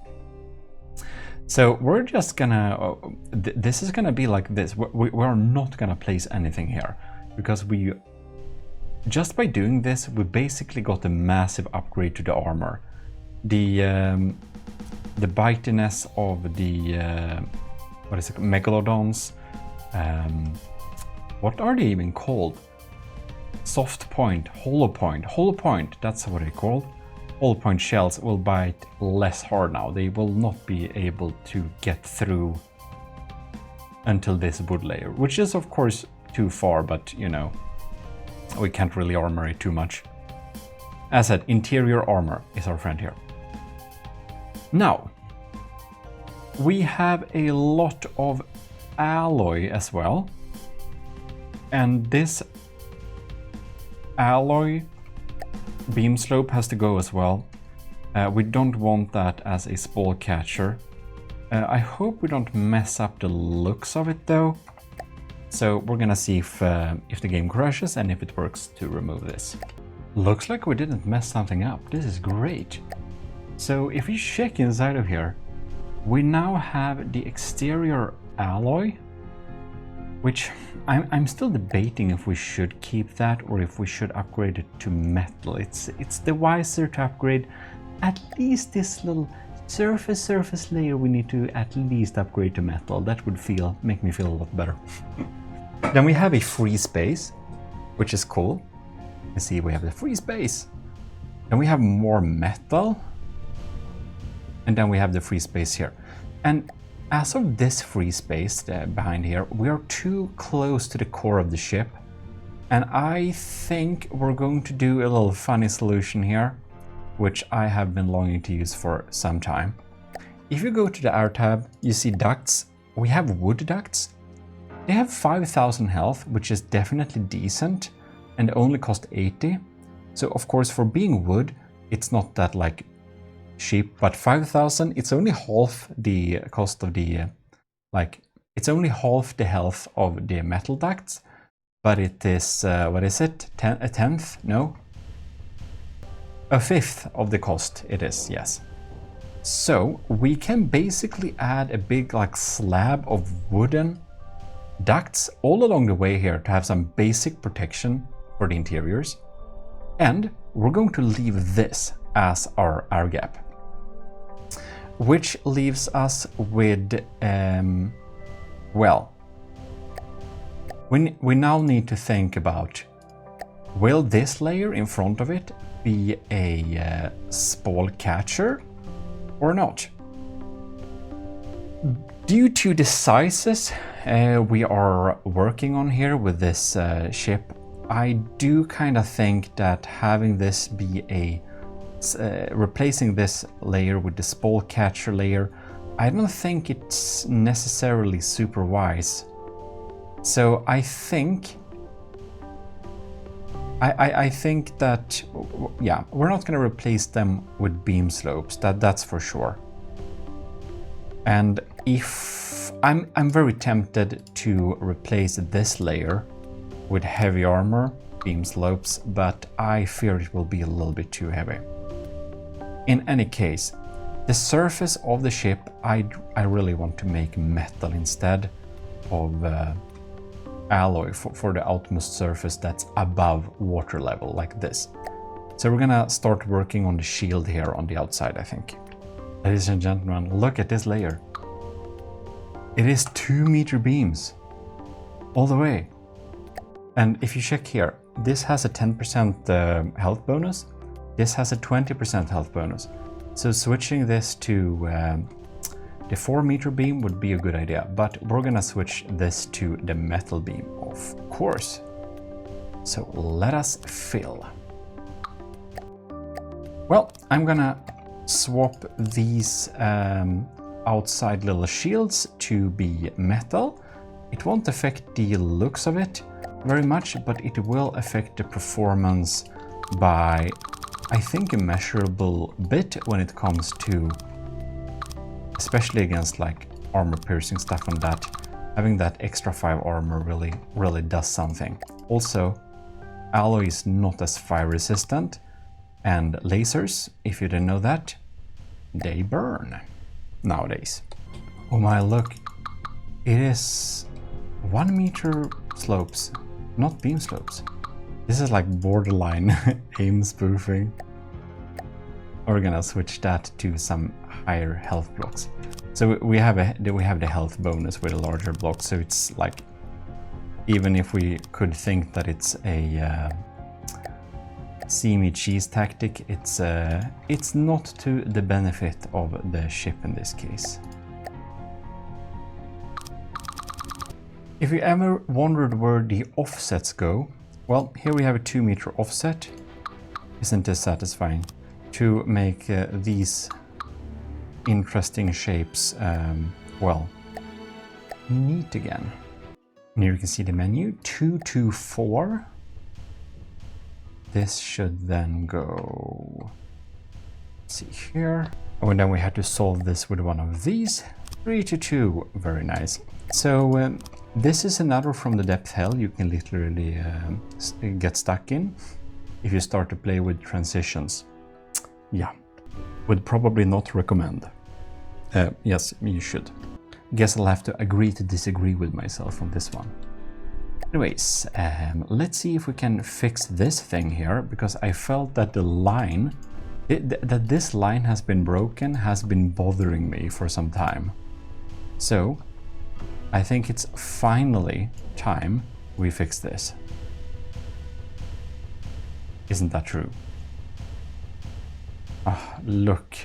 So we're just gonna, this is gonna be like this. We're not gonna place anything here because just by doing this, we basically got a massive upgrade to the armor. The bitiness of the, what is it, megalodons, what are they even called? Soft point, hollow point, that's what they're called. Hollow point shells will bite less hard now. They will not be able to get through until this wood layer, which is of course too far, but you know, we can't really armor it too much. As I said, interior armor is our friend here. Now, we have a lot of alloy as well. And this alloy beam slope has to go as well. We don't want that as a spall catcher. I hope we don't mess up the looks of it though. So we're gonna see if the game crashes and if it works to remove this. Looks like we didn't mess something up. This is great. So if we check inside of here, we now have the exterior alloy, which I'm still debating if we should keep that or if we should upgrade it to metal. It's the wiser to upgrade at least this little surface layer. We need to at least upgrade to metal. That would make me feel a lot better. Then we have a free space, which is cool. You see, we have the free space. Then we have more metal. And then we have the free space here. And as of this free space behind here, we are too close to the core of the ship. And I think we're going to do a little funny solution here, which I have been longing to use for some time. If you go to the R tab, you see ducts. We have wood ducts. They have 5,000 health, which is definitely decent, and only cost 80. So of course, for being wood, it's not that like cheap, but 5,000, it's only half the cost of the, it's only half the health of the metal ducts, but it is, what is it, a tenth? No? A fifth of the cost it is, yes. So we can basically add a big like slab of wooden ducts all along the way here to have some basic protection for the interiors. And we're going to leave this as our air gap, which leaves us with, well, we now need to think about, will this layer in front of it be a spall catcher or not? Due to the sizes we are working on here with this ship, I do kind of think that having this be a replacing this layer with the spall catcher layer, I don't think it's necessarily super wise. So I think that, yeah, we're not going to replace them with beam slopes, that's for sure. And if I'm very tempted to replace this layer with heavy armor, beam slopes, but I fear it will be a little bit too heavy. In any case, the surface of the ship, I really want to make metal instead of alloy for the outermost surface that's above water level, like this. So we're gonna start working on the shield here on the outside, I think. Ladies and gentlemen, look at this layer. It is 2-meter beams all the way. And if you check here, this has a 10% health bonus. This has a 20% health bonus. So switching this to the 4-meter beam would be a good idea, but we're gonna switch this to the metal beam, of course. So let us fill. Well, I'm gonna swap these outside little shields to be metal. It won't affect the looks of it very much, but it will affect the performance by, I think, a measurable bit when it comes to, especially against like armor piercing stuff and that. Having that extra 5 armor really does something. Also, alloy is not as fire resistant, and lasers, if you didn't know that, they burn nowadays. Oh my, look, it is 1 meter slopes, not beam slopes. This is like borderline aim spoofing. We're gonna switch that to some higher health blocks. So we have the health bonus with a larger block, so it's like, even if we could think that it's a see me cheese tactic, it's not to the benefit of the ship in this case. If you ever wondered where the offsets go, well, here we have a 2 meter offset. Isn't this satisfying? To make these interesting shapes, well, neat again. And here you can see the menu, 224. This should then go, let's see here. Oh, and then we had to solve this with one of these, 3 to 2, very nice. So this is another from the depth hell you can literally get stuck in if you start to play with transitions. Yeah, would probably not recommend. Yes, you should. Guess I'll have to agree to disagree with myself on this one. Anyways, let's see if we can fix this thing here, because I felt that the line, that this line has been broken, has been bothering me for some time. So I think it's finally time we fix this. Isn't that true? Oh, look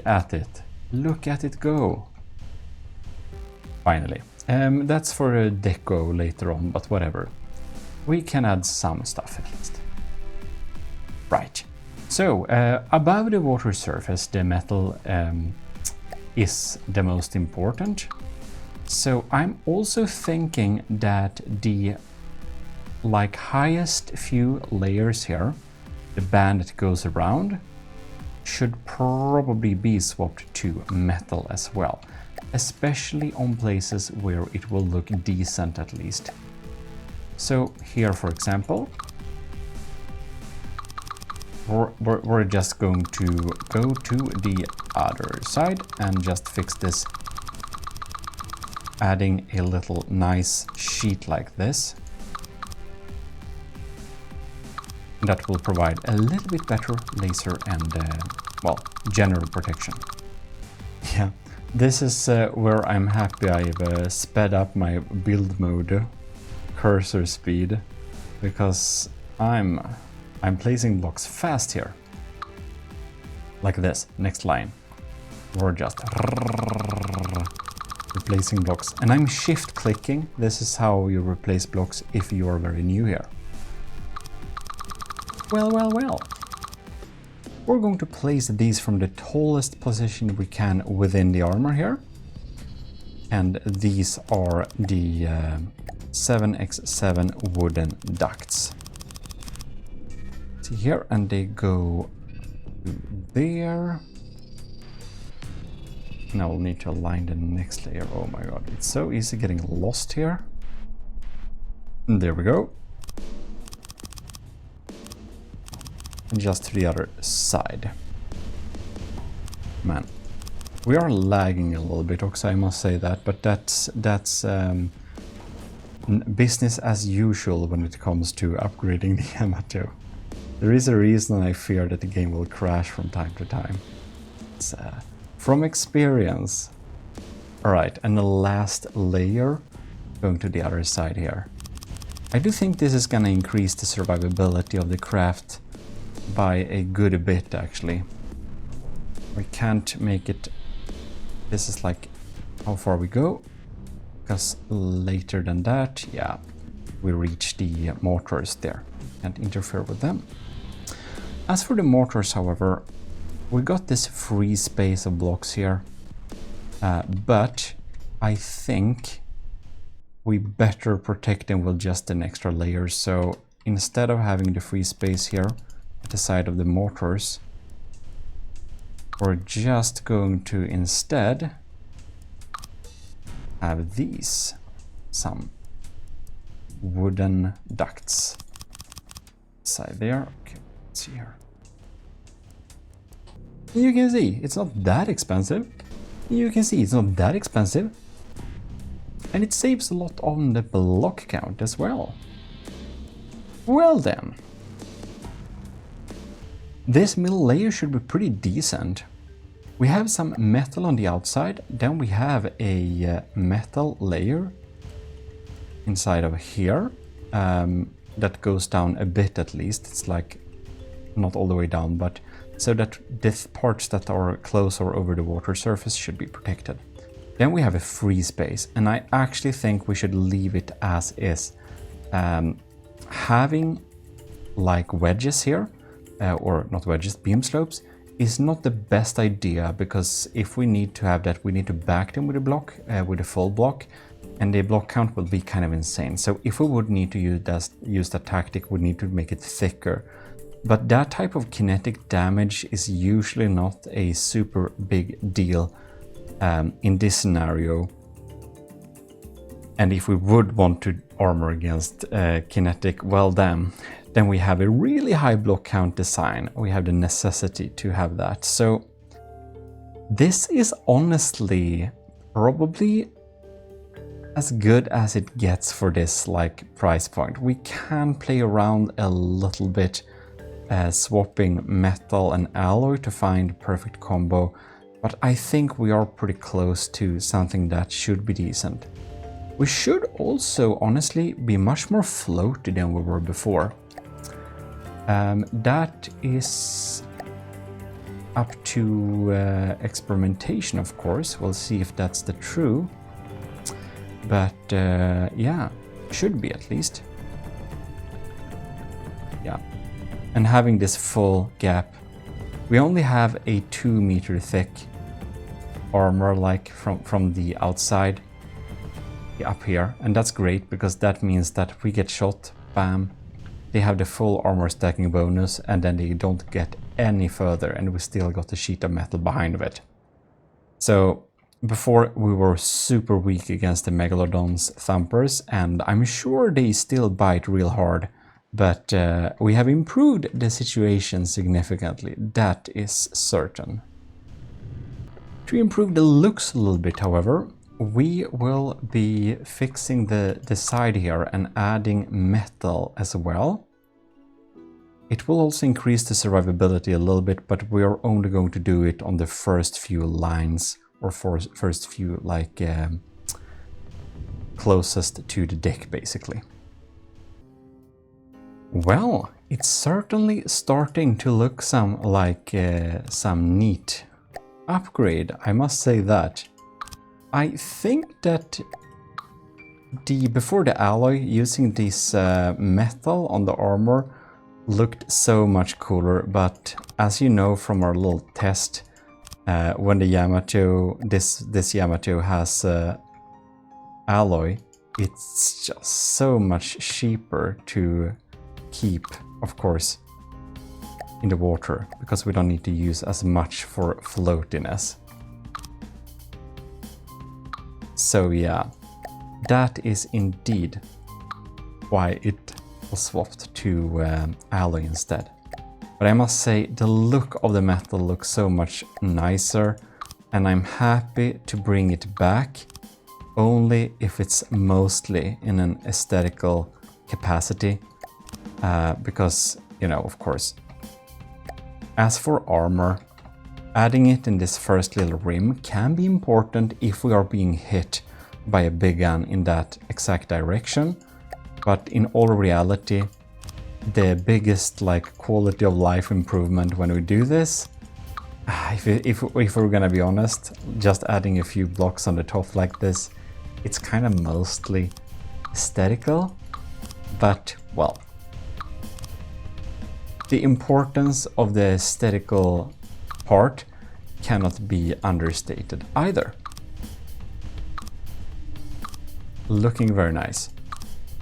at it. Look at it go. Finally. That's for a deco later on, but whatever. We can add some stuff at least. Right. So, above the water surface, the metal is the most important. So I'm also thinking that the highest few layers here, the band that goes around, should probably be swapped to metal as well, especially on places where it will look decent at least. So here, for example, we're just going to go to the other side and just fix this, adding a little nice sheet like this. That will provide a little bit better laser and, well, general protection. Yeah, this is where I'm happy I've sped up my build mode cursor speed, because I'm placing blocks fast here. Like this, next line. Or just replacing blocks. And I'm shift clicking. This is how you replace blocks if you are very new here. Well. We're going to place these from the tallest position we can within the armor here. And these are the 7x7 wooden ducts. See here, and they go to there. Now we'll need to align the next layer. Oh my god, it's so easy getting lost here. And there we go. And just to the other side. Man, we are lagging a little bit, Ox, I must say that, but that's business as usual when it comes to upgrading the Yamato. There is a reason I fear that the game will crash from time to time. It's from experience. Alright, and the last layer going to the other side here. I do think this is gonna increase the survivability of the craft by a good bit, actually. We can't make it... This is like how far we go, because later than that, yeah, we reach the mortars there. Can't interfere with them. As for the mortars, however, we got this free space of blocks here, but I think we better protect them with just an extra layer. So instead of having the free space here at the side of the mortars, we're just going to instead have these, some wooden ducts. side there. Okay, let's see here. You can see it's not that expensive. You can see it's not that expensive. And it saves a lot on the block count as well. Well then. This middle layer should be pretty decent. We have some metal on the outside, then we have a metal layer inside of here that goes down a bit at least. It's like not all the way down, but so that the parts that are close or over the water surface should be protected. Then we have a free space, and I actually think we should leave it as is. Having like wedges here, or not wedges, beam slopes, is not the best idea, because if we need to have that, we need to back them with a block, with a full block, and the block count will be kind of insane. So if we would need to use that tactic, we need to make it thicker. But that type of kinetic damage is usually not a super big deal in this scenario. And if we would want to armor against kinetic, well then we have a really high block count design. We have the necessity to have that. So this is honestly probably as good as it gets for this like price point. We can play around a little bit, swapping metal and alloy to find perfect combo, but I think we are pretty close to something that should be decent. We should also honestly be much more floaty than we were before. That is up to experimentation, of course. We'll see if that's the true. But yeah, should be at least. Yeah. And having this full gap, we only have a 2 meter thick armor like from the outside up here, and that's great because that means that if we get shot, bam, they have the full armor stacking bonus, and then they don't get any further, and we still got a sheet of metal behind of it. So before we were super weak against the Megalodon's thumpers, and I'm sure they still bite real hard, but we have improved the situation significantly, that is certain. To improve the looks a little bit, however, we will be fixing the side here and adding metal as well. It will also increase the survivability a little bit, but we are only going to do it on the first few lines, or first few like closest to the deck basically. Well, it's certainly starting to look some like some neat upgrade, I must say that. I think that before the alloy, using this metal on the armor looked so much cooler, but as you know from our little test, when the Yamato, this Yamato has alloy, it's just so much cheaper to keep, of course, in the water, because we don't need to use as much for floatiness. So yeah, that is indeed why it was swapped to alloy instead. But I must say, the look of the metal looks so much nicer, and I'm happy to bring it back, only if it's mostly in an aesthetical capacity, because, you know, of course. As for armor, adding it in this first little rim can be important if we are being hit by a big gun in that exact direction, but in all reality, the biggest like quality of life improvement when we do this, if we're gonna be honest, just adding a few blocks on the top like this, it's kind of mostly aesthetical, but well, the importance of the aesthetical part cannot be understated either. Looking very nice.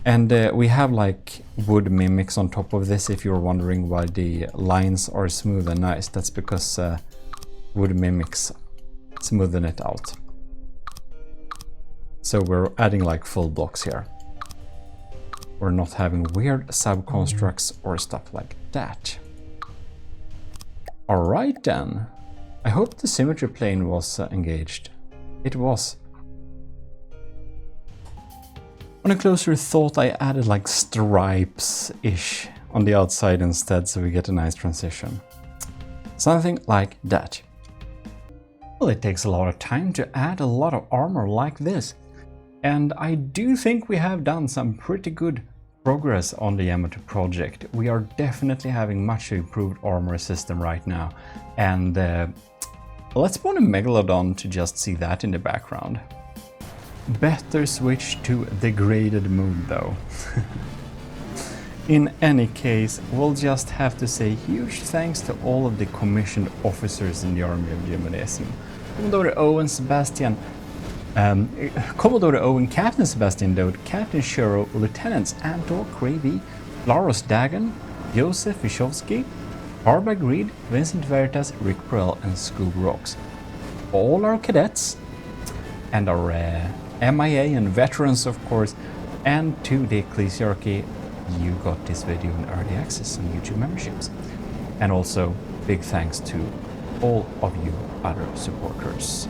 And we have like wood mimics on top of this, if you're wondering why the lines are smooth and nice. That's because wood mimics smoothen it out. So we're adding like full blocks here. or not having weird subconstructs or stuff like that. Alright then. I hope the symmetry plane was engaged. It was. On a closer thought, I added like stripes-ish on the outside instead, so we get a nice transition. Something like that. Well, it takes a lot of time to add a lot of armor like this. And I do think we have done some pretty good progress on the Yamato project. We are definitely having much improved armor system right now. And let's spawn a Megalodon to just see that in the background. Better switch to degraded mode though. In any case, we'll just have to say huge thanks to all of the commissioned officers in the army of Gmodism. Commodore Owen Sebastian, Commodore Owen Captain Sebastian Dode, Captain Shiro, Lieutenants Antor Cravey, Laros Dagan, Joseph Vishovsky, Harbag Reed, Vincent Veritas, Rick Perel and Scoob Rocks. All our cadets and our MIA and veterans of course, and to the Ecclesiarchy, you got this video in early access on YouTube memberships. And also big thanks to all of you other supporters.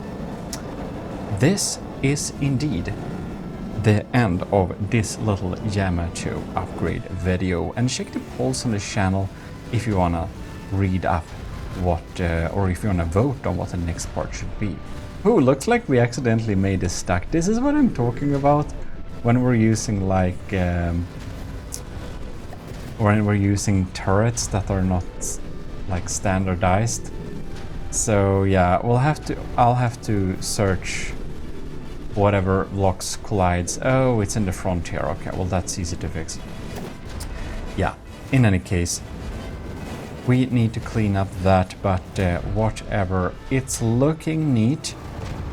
This is indeed the end of this little Yamato upgrade video, and check the polls on the channel if you wanna read up what or if you wanna vote on what the next part should be. Oh, looks like we accidentally made this stuck. This is what I'm talking about when we're using like when we're using turrets that are not like standardized. So yeah, I'll have to search whatever locks collides. Oh, it's in the front here. Okay, well that's easy to fix. Yeah, in any case, we need to clean up that, but whatever. It's looking neat.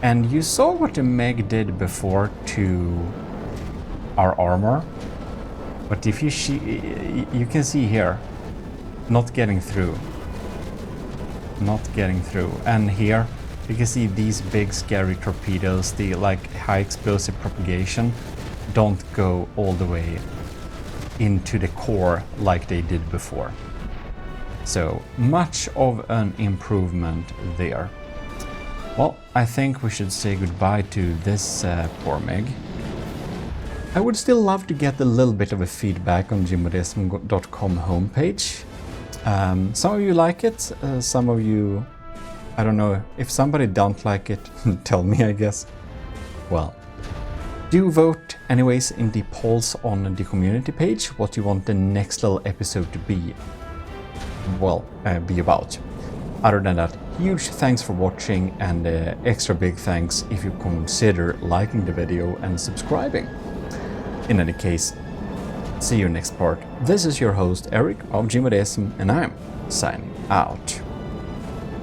And you saw what the Meg did before to our armor. But if you can see here, not getting through. Not getting through. And here, you can see these big scary torpedoes, the like high explosive propagation, don't go all the way into the core like they did before. So much of an improvement there. Well, I think we should say goodbye to this poor Meg. I would still love to get a little bit of a feedback on Gmodism.com homepage. Some of you like it, some of you, I don't know, if somebody don't like it, tell me I guess. Well, do vote anyways in the polls on the community page what you want the next little episode to be, well, be about. Other than that, huge thanks for watching, and extra big thanks if you consider liking the video and subscribing. In any case, see you next part. This is your host Eric of Gmodism, and I'm signing out.